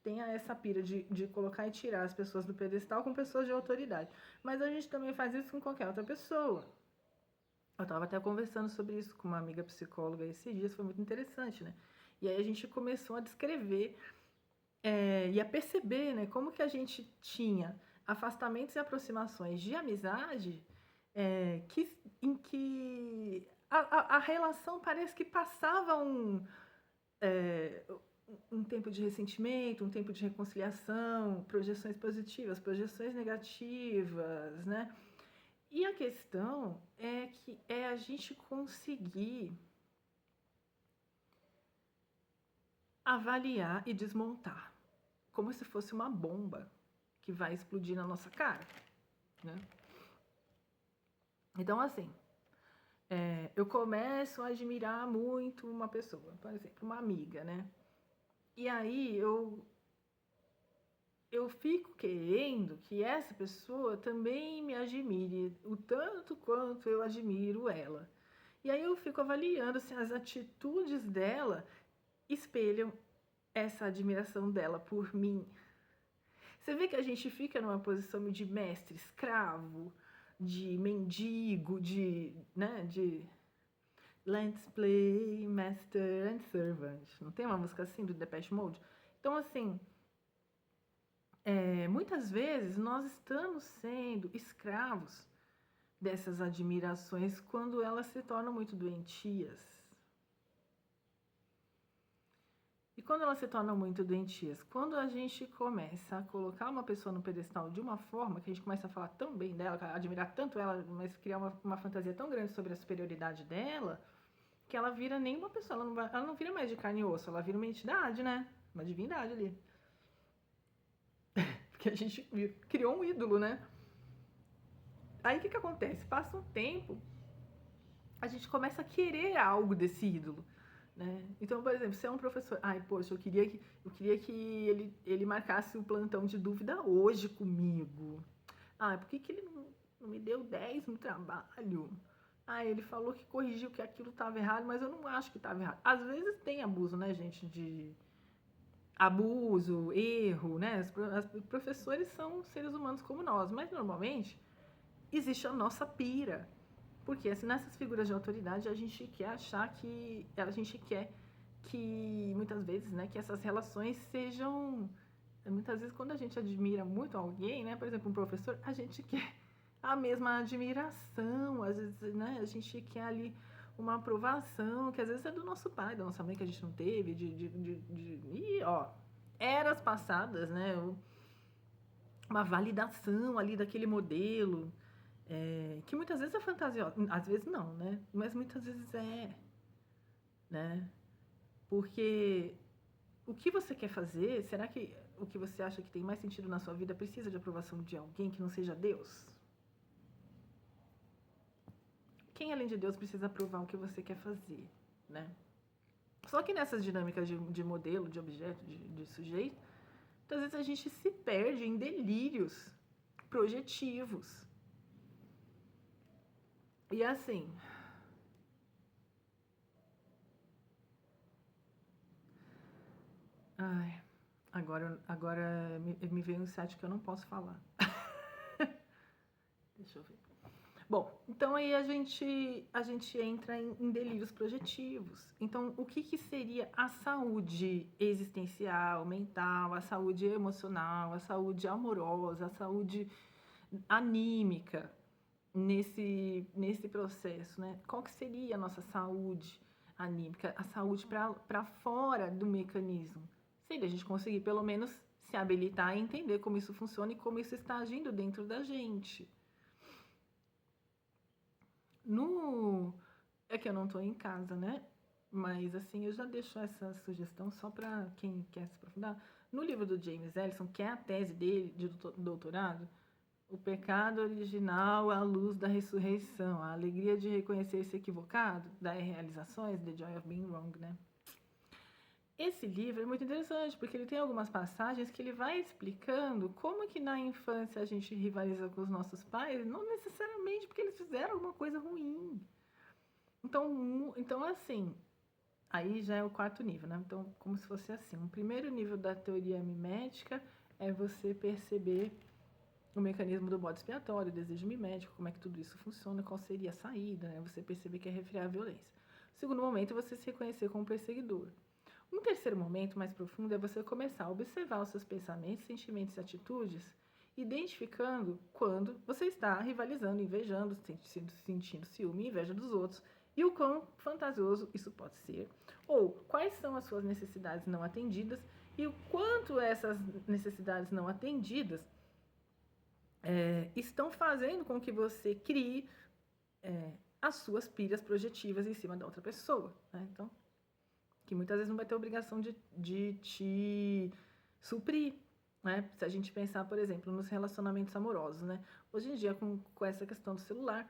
A: tenha essa pira de colocar e tirar as pessoas do pedestal com pessoas de autoridade. Mas a gente também faz isso com qualquer outra pessoa. Eu estava até conversando sobre isso com uma amiga psicóloga esses dias, foi muito interessante, né? E aí a gente começou a descrever e a perceber, né, como que a gente tinha afastamentos e aproximações de amizade em que a relação parece que passava um tempo de ressentimento, um tempo de reconciliação, projeções positivas, projeções negativas, né? E a questão é que é a gente conseguir avaliar e desmontar, como se fosse uma bomba que vai explodir na nossa cara, né? Então, assim, eu começo a admirar muito uma pessoa, por exemplo, uma amiga, né? E aí eu fico querendo que essa pessoa também me admire o tanto quanto eu admiro ela. E aí eu fico avaliando se as atitudes dela espelham essa admiração dela por mim. Você vê que a gente fica numa posição de mestre, escravo, de mendigo, né, de let's play master and servant. Não tem uma música assim do Depeche Mode? Então, assim, muitas vezes nós estamos sendo escravos dessas admirações quando elas se tornam muito doentias. E quando elas se tornam muito doentias, quando a gente começa a colocar uma pessoa no pedestal de uma forma que a gente começa a falar tão bem dela, admirar tanto ela, mas criar uma fantasia tão grande sobre a superioridade dela, que ela vira nem uma pessoa, ela não vira mais de carne e osso, ela vira uma entidade, né? Uma divindade ali. Porque a gente criou um ídolo, né? Aí o que acontece? Passa um tempo, a gente começa a querer algo desse ídolo. Né? Então, por exemplo, se é um professor, poxa, eu queria que ele marcasse o plantão de dúvida hoje comigo. Por que ele não me deu 10 no trabalho? Ele falou que corrigiu que aquilo estava errado, mas eu não acho que estava errado. Às vezes tem abuso, né, gente, de abuso, erro, né? Os professores são seres humanos como nós, mas normalmente existe a nossa pira. Porque assim, nessas figuras de autoridade a gente quer achar que. A gente quer que muitas vezes, né, que essas relações sejam. Muitas vezes, quando a gente admira muito alguém, né, por exemplo, um professor, a gente quer a mesma admiração, às vezes, né, a gente quer ali uma aprovação, que às vezes é do nosso pai, da nossa mãe que a gente não teve, e ó, eras passadas, né, uma validação ali daquele modelo. Que muitas vezes é fantasiosa, às vezes não, né? Mas muitas vezes né? Porque o que você quer fazer, será que o que você acha que tem mais sentido na sua vida precisa de aprovação de alguém que não seja Deus? Quem além de Deus precisa aprovar o que você quer fazer, né? Só que nessas dinâmicas de modelo, de objeto, de sujeito, muitas vezes a gente se perde em delírios projetivos. E assim, Agora me veio um insight que eu não posso falar. Deixa eu ver. Bom, então aí a gente entra em delírios projetivos. Então, o que seria a saúde existencial, mental, a saúde emocional, a saúde amorosa, a saúde anímica nesse processo, né? Qual que seria a nossa saúde anímica, a saúde para fora do mecanismo? Seria a gente conseguir pelo menos se habilitar e entender como isso funciona e como isso está agindo dentro da gente. É que eu não estou em casa, né? Mas assim, eu já deixo essa sugestão só para quem quer se aprofundar. No livro do James Ellison, que é a tese dele de doutorado, o pecado original à luz da ressurreição, a alegria de reconhecer-se equivocado, das realizações, The Joy of Being Wrong, né? Esse livro é muito interessante, porque ele tem algumas passagens que ele vai explicando como que na infância a gente rivaliza com os nossos pais, não necessariamente porque eles fizeram alguma coisa ruim. Então assim, aí já é o quarto nível, né? Então, como se fosse assim, o primeiro nível da teoria mimética é você perceber o mecanismo do bode expiatório, o desejo mimético, como é que tudo isso funciona, qual seria a saída, né? Você perceber que é refrear a violência. O segundo momento é você se reconhecer como perseguidor. Um terceiro momento mais profundo é você começar a observar os seus pensamentos, sentimentos e atitudes, identificando quando você está rivalizando, invejando, sentindo ciúme e inveja dos outros, e o quão fantasioso isso pode ser, ou quais são as suas necessidades não atendidas e o quanto essas necessidades não atendidas estão fazendo com que você crie as suas pilhas projetivas em cima da outra pessoa, né? Então, que muitas vezes não vai ter obrigação de te suprir, né? Se a gente pensar, por exemplo, nos relacionamentos amorosos, né? Hoje em dia, com essa questão do celular,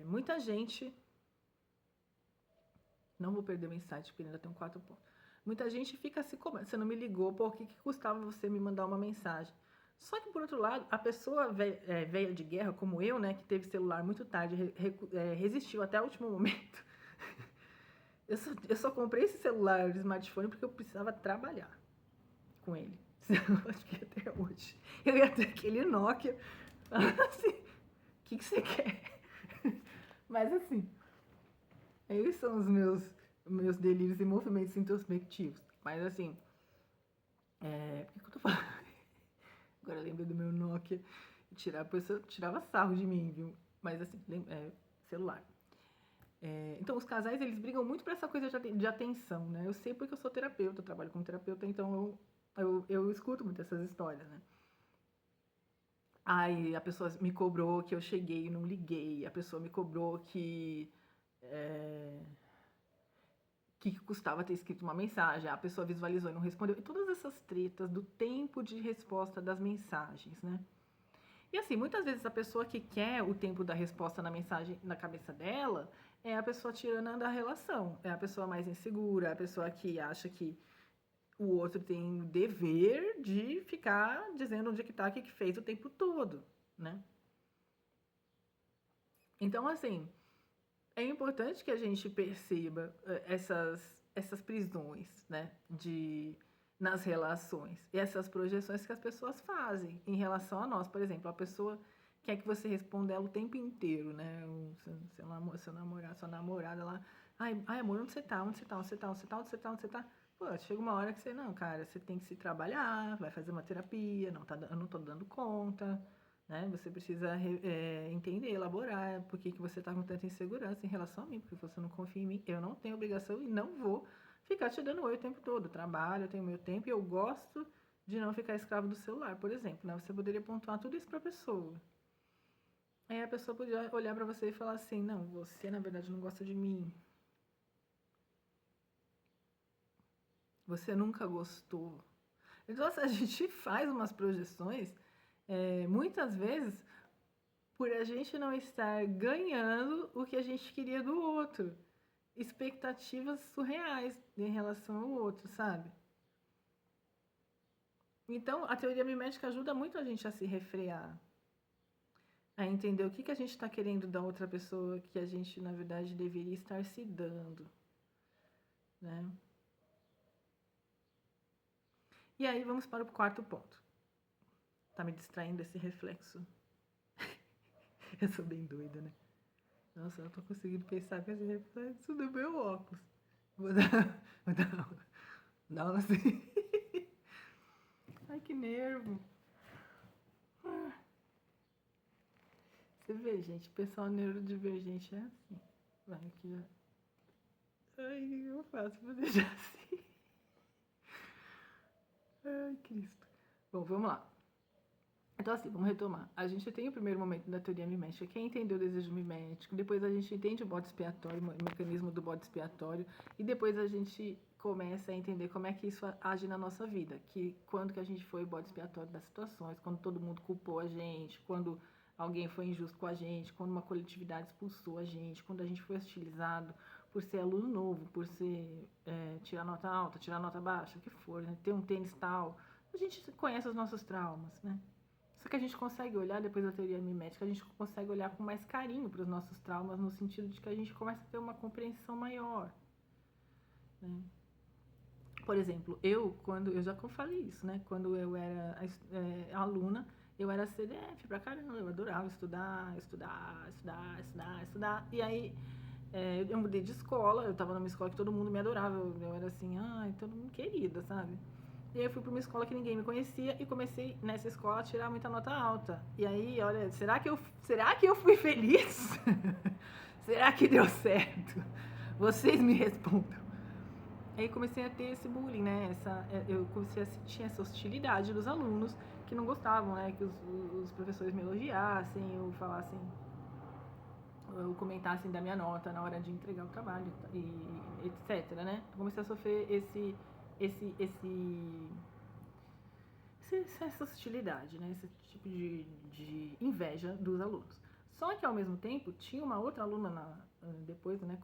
A: muita gente... Não vou perder o insight, porque ainda tem 4 pontos. Muita gente fica se cobrando. Você não me ligou, por que custava você me mandar uma mensagem? Só que, por outro lado, a pessoa velha de guerra, como eu, né, que teve celular muito tarde, resistiu até o último momento. Eu só comprei esse celular, smartphone, porque eu precisava trabalhar com ele. Eu acho que até hoje. Eu ia ter aquele Nokia, assim, o que você quer? Mas, assim, esses são os meus delírios e movimentos introspectivos. Mas, assim, por que eu tô falando? Agora eu lembrei do meu Nokia. A pessoa tirava sarro de mim, viu? Mas, assim, celular. Então, os casais, eles brigam muito por essa coisa de atenção, né? Eu sei porque eu sou terapeuta, eu trabalho como terapeuta, então eu escuto muito essas histórias, né? Ai, a pessoa me cobrou que eu cheguei e não liguei. A pessoa me cobrou que custava ter escrito uma mensagem. A pessoa visualizou e não respondeu. E todas essas tretas do tempo de resposta das mensagens, né? E assim, muitas vezes a pessoa que quer o tempo da resposta na mensagem na cabeça dela é a pessoa tirana da relação. É a pessoa mais insegura, é a pessoa que acha que o outro tem o dever de ficar dizendo onde é que tá, o que fez o tempo todo, né? Então, assim, é importante que a gente perceba essas prisões, né, nas relações, e essas projeções que as pessoas fazem em relação a nós. Por exemplo, a pessoa quer que você responda ela o tempo inteiro, né? Seu namorado, sua namorada lá, ai, amor, onde você tá? Onde você tá? Onde você tá? Onde você tá? Onde você tá? Onde você tá? Pô, chega uma hora que você, não, cara, você tem que se trabalhar, vai fazer uma terapia, eu não tô dando conta, né? Você precisa entender, elaborar por que você está com tanta insegurança em relação a mim, porque você não confia em mim. Eu não tenho obrigação e não vou ficar te dando oi o tempo todo. Trabalho, eu tenho meu tempo e eu gosto de não ficar escravo do celular, por exemplo, né? Você poderia pontuar tudo isso para a pessoa. Aí a pessoa podia olhar para você e falar assim, não, você na verdade não gosta de mim. Você nunca gostou. Então, a gente faz umas projeções, muitas vezes, por a gente não estar ganhando o que a gente queria do outro. Expectativas surreais em relação ao outro, sabe? Então, a teoria mimética ajuda muito a gente a se refrear, a entender o que a gente está querendo da outra pessoa que a gente, na verdade, deveria estar se dando, né? E aí vamos para o quarto ponto. Tá me distraindo esse reflexo. Eu sou bem doida, né? Nossa, eu não tô conseguindo pensar com esse reflexo do meu óculos. Vou dar uma assim. Ai, que nervo. Você vê, gente, o pessoal neurodivergente é assim. Vai aqui, ó. Ai, o que eu faço pra deixar assim? Ai, Cristo. Bom, vamos lá. Então, assim, vamos retomar. A gente tem o primeiro momento da teoria mimética, que é entender o desejo mimético. Depois a gente entende o bode expiatório, o mecanismo do bode expiatório. E depois a gente começa a entender como é que isso age na nossa vida. Que quando que a gente foi o bode expiatório das situações, quando todo mundo culpou a gente, quando alguém foi injusto com a gente, quando uma coletividade expulsou a gente, quando a gente foi hostilizado por ser aluno novo, por ser tirar nota alta, tirar nota baixa, o que for, né? Ter um tênis tal. A gente conhece os nossos traumas, né? Só que a gente consegue olhar, depois da teoria mimética, a gente consegue olhar com mais carinho para os nossos traumas, no sentido de que a gente começa a ter uma compreensão maior. Né? Por exemplo, eu já falei isso, né? Quando eu era aluna, eu era CDF pra caramba, eu adorava estudar. E aí, eu mudei de escola, eu tava numa escola que todo mundo me adorava, eu era assim, ai, todo mundo querida, sabe? E aí eu fui para uma escola que ninguém me conhecia e comecei nessa escola a tirar muita nota alta. E aí, olha, será que eu fui feliz? Será que deu certo? Vocês me respondam. Aí comecei a ter esse bullying, né? Eu comecei a sentir essa hostilidade dos alunos que não gostavam, né? Que os professores me elogiassem, ou falassem, ou comentassem da minha nota na hora de entregar o trabalho e etc, né? Eu comecei a sofrer essa hostilidade, né? Esse tipo de inveja dos alunos. Só que, ao mesmo tempo, tinha uma outra aluna depois, né,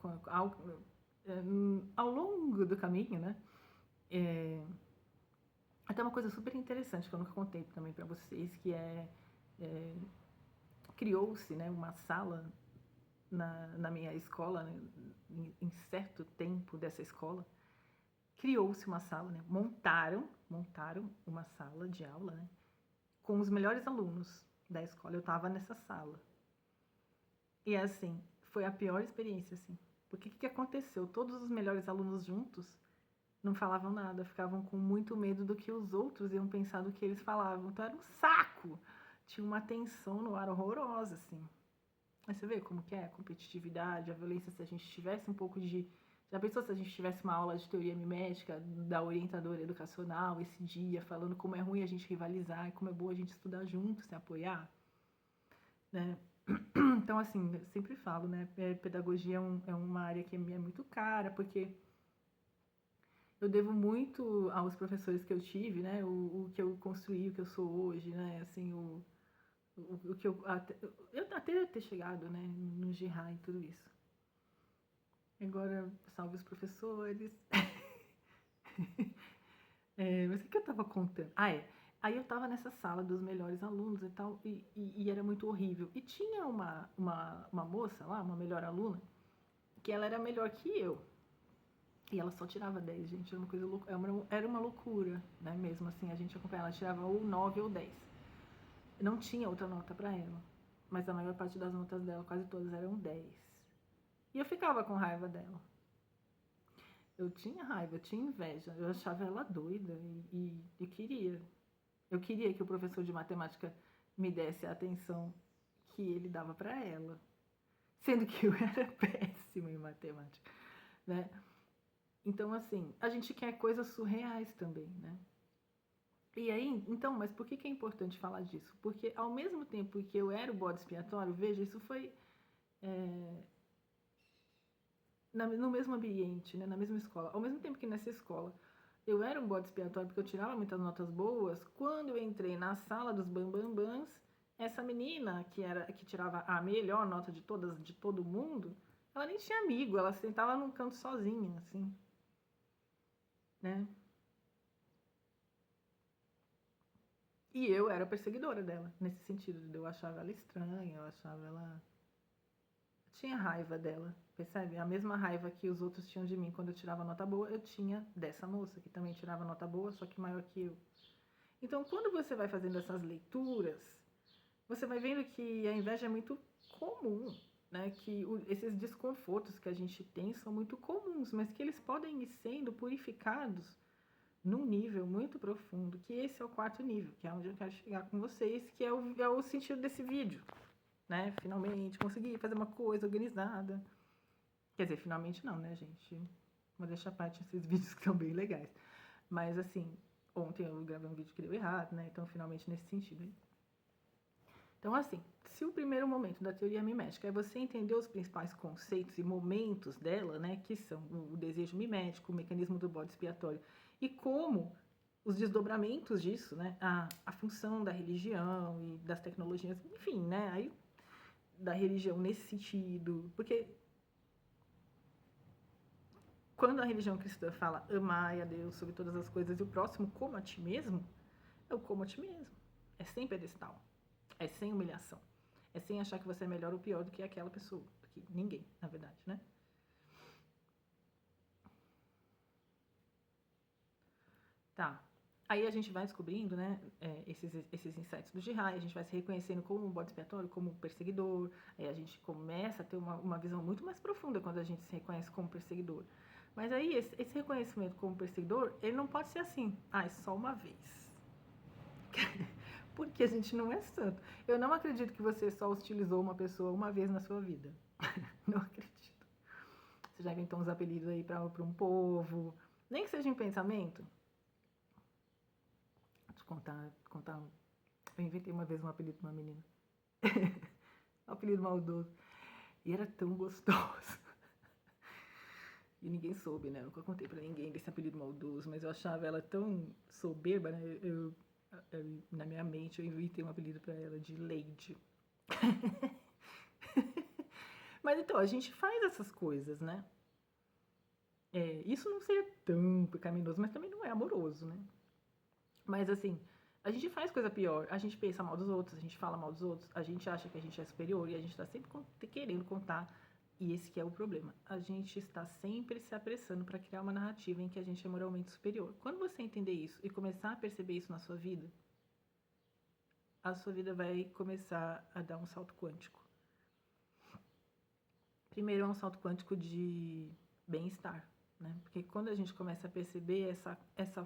A: ao longo do caminho, né, até uma coisa super interessante que eu nunca contei também para vocês, que criou-se, né, uma sala na minha escola, né, em certo tempo dessa escola, criou-se uma sala, né, montaram uma sala de aula, né, com os melhores alunos da escola. Eu estava nessa sala. E assim, foi a pior experiência, assim. Porque o que aconteceu? Todos os melhores alunos juntos não falavam nada, ficavam com muito medo do que os outros iam pensar do que eles falavam. Então era um saco! Tinha uma tensão no ar horrorosa, assim. Mas você vê como que é a competitividade, a violência, se a gente tivesse um pouco de... Já pensou se a gente tivesse uma aula de teoria mimética da orientadora educacional esse dia, falando como é ruim a gente rivalizar e como é bom a gente estudar junto, se apoiar? Né? Então, assim, eu sempre falo, né? Pedagogia é uma área que me é muito cara, porque eu devo muito aos professores que eu tive, né? O que eu construí, o que eu sou hoje, né? Assim, o que eu até ter chegado, né? No GIRA e tudo isso. Agora, salve os professores. Mas o que eu tava contando? Aí eu tava nessa sala dos melhores alunos e tal, e era muito horrível. E tinha uma moça lá, uma melhor aluna, que ela era melhor que eu. E ela só tirava 10, gente. Era uma coisa era uma loucura, né? Mesmo assim, a gente acompanhava, ela tirava ou 9 ou 10. Não tinha outra nota pra ela. Mas a maior parte das notas dela, quase todas, eram 10. E eu ficava com raiva dela. Eu tinha raiva, eu tinha inveja. Eu achava ela doida e queria. Eu queria que o professor de matemática me desse a atenção que ele dava pra ela. Sendo que eu era péssima em matemática, né? Então, assim, a gente quer coisas surreais também, né? E aí, então, mas por que é importante falar disso? Porque ao mesmo tempo que eu era o bode expiatório, veja, isso foi no mesmo ambiente, né, na mesma escola. Ao mesmo tempo que nessa escola eu era um bode expiatório porque eu tirava muitas notas boas, quando eu entrei na sala dos bambambãs, essa menina que tirava a melhor nota de todas, de todo mundo, ela nem tinha amigo, ela sentava num canto sozinha, assim, né? E eu era perseguidora dela, nesse sentido, eu achava ela estranha, eu achava ela... Eu tinha raiva dela, percebe? A mesma raiva que os outros tinham de mim quando eu tirava nota boa, eu tinha dessa moça, que também tirava nota boa, só que maior que eu. Então, quando você vai fazendo essas leituras, você vai vendo que a inveja é muito comum, né? Que esses desconfortos que a gente tem são muito comuns, mas que eles podem ir sendo purificados num nível muito profundo, que esse é o quarto nível, que é onde eu quero chegar com vocês, que é o sentido desse vídeo, né? Finalmente consegui fazer uma coisa organizada. Quer dizer, finalmente não, né, gente? Vou deixar a parte esses vídeos que são bem legais. Mas, assim, ontem eu gravei um vídeo que deu errado, né? Então, finalmente, nesse sentido. Então, assim, se o primeiro momento da teoria mimética é você entender os principais conceitos e momentos dela, né? Que são o desejo mimético, o mecanismo do bode expiatório, e como os desdobramentos disso, né? A função da religião e das tecnologias, enfim, né? Aí, da religião nesse sentido, porque quando a religião cristã fala amai a Deus sobre todas as coisas e o próximo como a ti mesmo, é o como a ti mesmo. É sem pedestal. É sem humilhação. É sem achar que você é melhor ou pior do que aquela pessoa. Do que ninguém, na verdade, né? Tá. Aí a gente vai descobrindo, né, esses insights do Jihai, a gente vai se reconhecendo como um bode expiatório, como um perseguidor, aí a gente começa a ter uma visão muito mais profunda quando a gente se reconhece como perseguidor. Mas aí, esse reconhecimento como perseguidor, ele não pode ser assim, é só uma vez. Porque a gente não é santo. Eu não acredito que você só hostilizou uma pessoa uma vez na sua vida. Não acredito. Você já inventou uns apelidos aí para um povo, nem que seja em pensamento. Deixa eu contar. Eu inventei uma vez um apelido para uma menina. Um apelido maldoso. E era tão gostoso. E ninguém soube, né? Eu nunca contei pra ninguém desse apelido maldoso, mas eu achava ela tão soberba, né? Na minha mente, eu inventei um apelido pra ela de Lady. Mas então, a gente faz essas coisas, né? Isso não seria tão pecaminoso, mas também não é amoroso, né? Mas assim, a gente faz coisa pior, a gente pensa mal dos outros, a gente fala mal dos outros, a gente acha que a gente é superior e a gente tá sempre querendo contar. E esse que é o problema. A gente está sempre se apressando para criar uma narrativa em que a gente é moralmente superior. Quando você entender isso e começar a perceber isso na sua vida, a sua vida vai começar a dar um salto quântico. Primeiro é um salto quântico de bem-estar, né? Porque quando a gente começa a perceber essa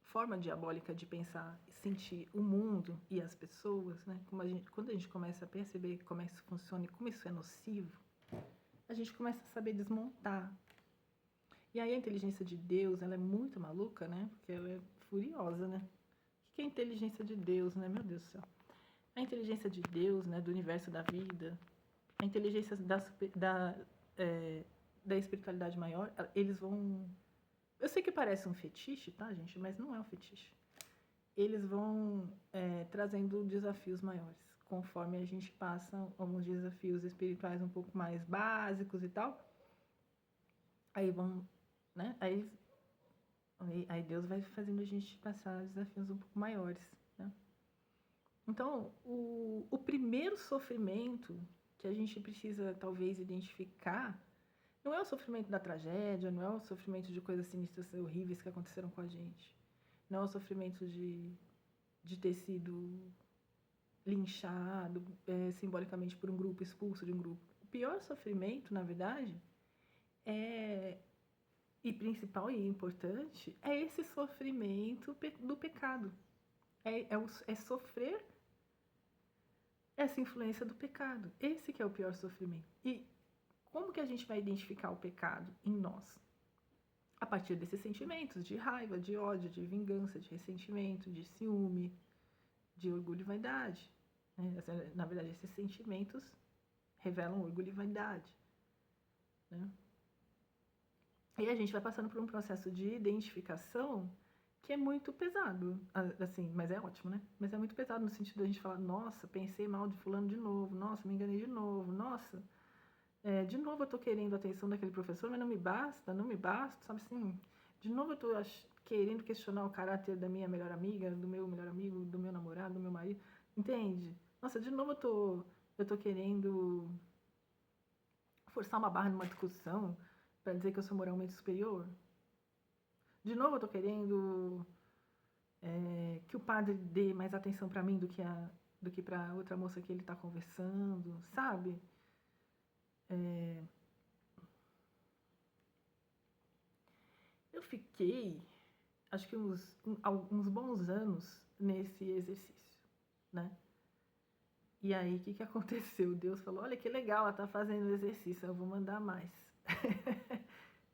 A: forma diabólica de pensar e sentir o mundo e as pessoas, né? Quando a gente começa a perceber como isso funciona e como isso é nocivo, a gente começa a saber desmontar. E aí a inteligência de Deus, ela é muito maluca, né? Porque ela é furiosa, né? O que é a inteligência de Deus, né? Meu Deus do céu. A inteligência de Deus, né? Do universo da vida, a inteligência da espiritualidade maior, eles vão... Eu sei que parece um fetiche, tá, gente? Mas não é um fetiche. Eles vão trazendo desafios maiores, conforme a gente passa alguns desafios espirituais um pouco mais básicos e tal. Aí vão, né? Aí Deus vai fazendo a gente passar desafios um pouco maiores, né? Então, o primeiro sofrimento que a gente precisa, talvez, identificar não é o sofrimento da tragédia, não é o sofrimento de coisas sinistras, horríveis que aconteceram com a gente. Não é o sofrimento de ter sido linchado simbolicamente por um grupo, expulso de um grupo. O pior sofrimento, na verdade, e principal e importante, é esse sofrimento do pecado. É sofrer essa influência do pecado. Esse que é o pior sofrimento. E como que a gente vai identificar o pecado em nós? A partir desses sentimentos de raiva, de ódio, de vingança, de ressentimento, de ciúme, de orgulho e vaidade. Na verdade, esses sentimentos revelam orgulho e vaidade, né? E a gente vai passando por um processo de identificação que é muito pesado, assim, mas é ótimo, né? Mas é muito pesado no sentido da gente falar, nossa, pensei mal de fulano de novo, nossa, me enganei de novo, nossa, de novo eu tô querendo a atenção daquele professor, mas não me basta, sabe assim? De novo eu tô querendo questionar o caráter da minha melhor amiga, do meu melhor amigo, do meu namorado, do meu marido, entende? Nossa, de novo eu tô querendo forçar uma barra numa discussão para dizer que eu sou moralmente superior. De novo eu tô querendo que o padre dê mais atenção para mim do que para outra moça que ele está conversando, sabe? Eu fiquei, acho que alguns bons anos nesse exercício, né? E aí, o que aconteceu? Deus falou, olha que legal, ela está fazendo exercício, eu vou mandar mais.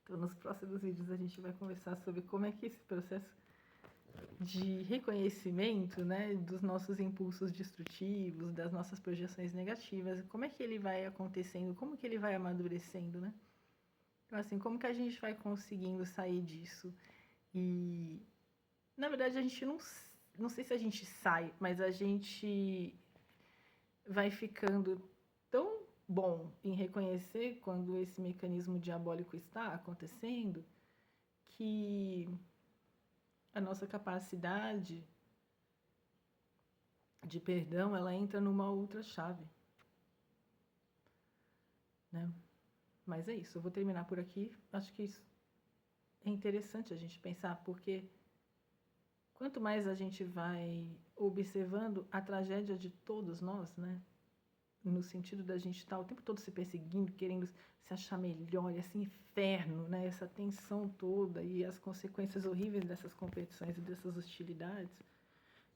A: Então, nos próximos vídeos a gente vai conversar sobre como é que esse processo de reconhecimento, né, dos nossos impulsos destrutivos, das nossas projeções negativas, como é que ele vai acontecendo, como que ele vai amadurecendo, né? Então, assim, como que a gente vai conseguindo sair disso? E, na verdade, a gente não sei se a gente sai, mas a gente vai ficando tão bom em reconhecer quando esse mecanismo diabólico está acontecendo que a nossa capacidade de perdão, ela entra numa outra chave, né? Mas é isso, eu vou terminar por aqui. Acho que isso é interessante a gente pensar, porque quanto mais a gente vai observando a tragédia de todos nós, né? No sentido da gente estar o tempo todo se perseguindo, querendo se achar melhor, esse inferno, né? Essa tensão toda e as consequências horríveis dessas competições e dessas hostilidades.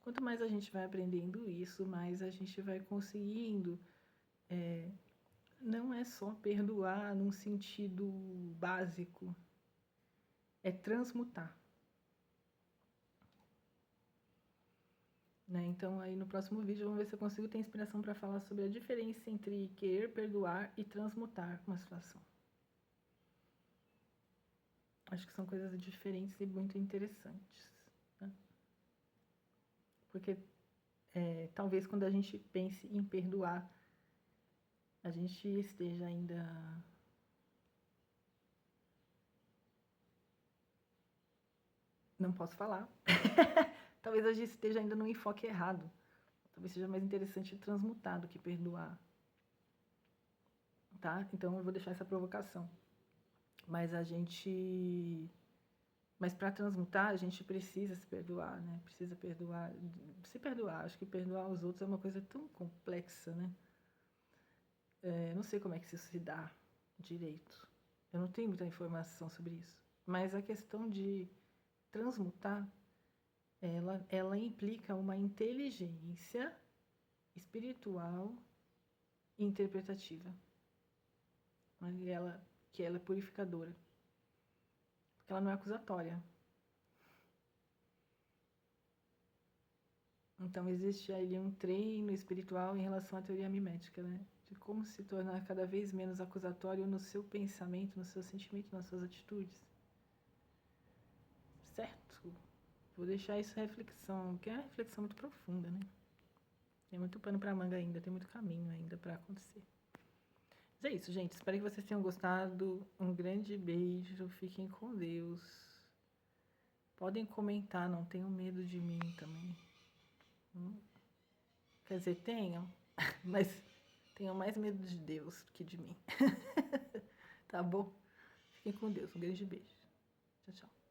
A: Quanto mais a gente vai aprendendo isso, mais a gente vai conseguindo. Não é só perdoar num sentido básico, é transmutar. Né? Então, aí no próximo vídeo, vamos ver se eu consigo ter inspiração para falar sobre a diferença entre querer perdoar e transmutar uma situação. Acho que são coisas diferentes e muito interessantes. Né? Porque talvez quando a gente pense em perdoar, a gente esteja ainda não posso falar. Talvez a gente esteja ainda no enfoque errado. Talvez seja mais interessante transmutar do que perdoar. Tá? Então eu vou deixar essa provocação. Mas para transmutar, a gente precisa se perdoar, né? Precisa perdoar, se perdoar. Acho que perdoar os outros é uma coisa tão complexa, né? Não sei como é que isso se dá direito. Eu não tenho muita informação sobre isso. Mas a questão de transmutar, ela implica uma inteligência espiritual e interpretativa. Que ela é purificadora. Porque ela não é acusatória. Então, existe ali um treino espiritual em relação à teoria mimética, né? De como se tornar cada vez menos acusatório no seu pensamento, no seu sentimento, nas suas atitudes. Certo? Vou deixar isso reflexão, que é uma reflexão muito profunda, né? Tem muito pano pra manga ainda, tem muito caminho ainda para acontecer. Mas é isso, gente. Espero que vocês tenham gostado. Um grande beijo. Fiquem com Deus. Podem comentar, não tenham medo de mim também. Quer dizer, tenham, mas tenham mais medo de Deus que de mim. Tá bom? Fiquem com Deus. Um grande beijo. Tchau, tchau.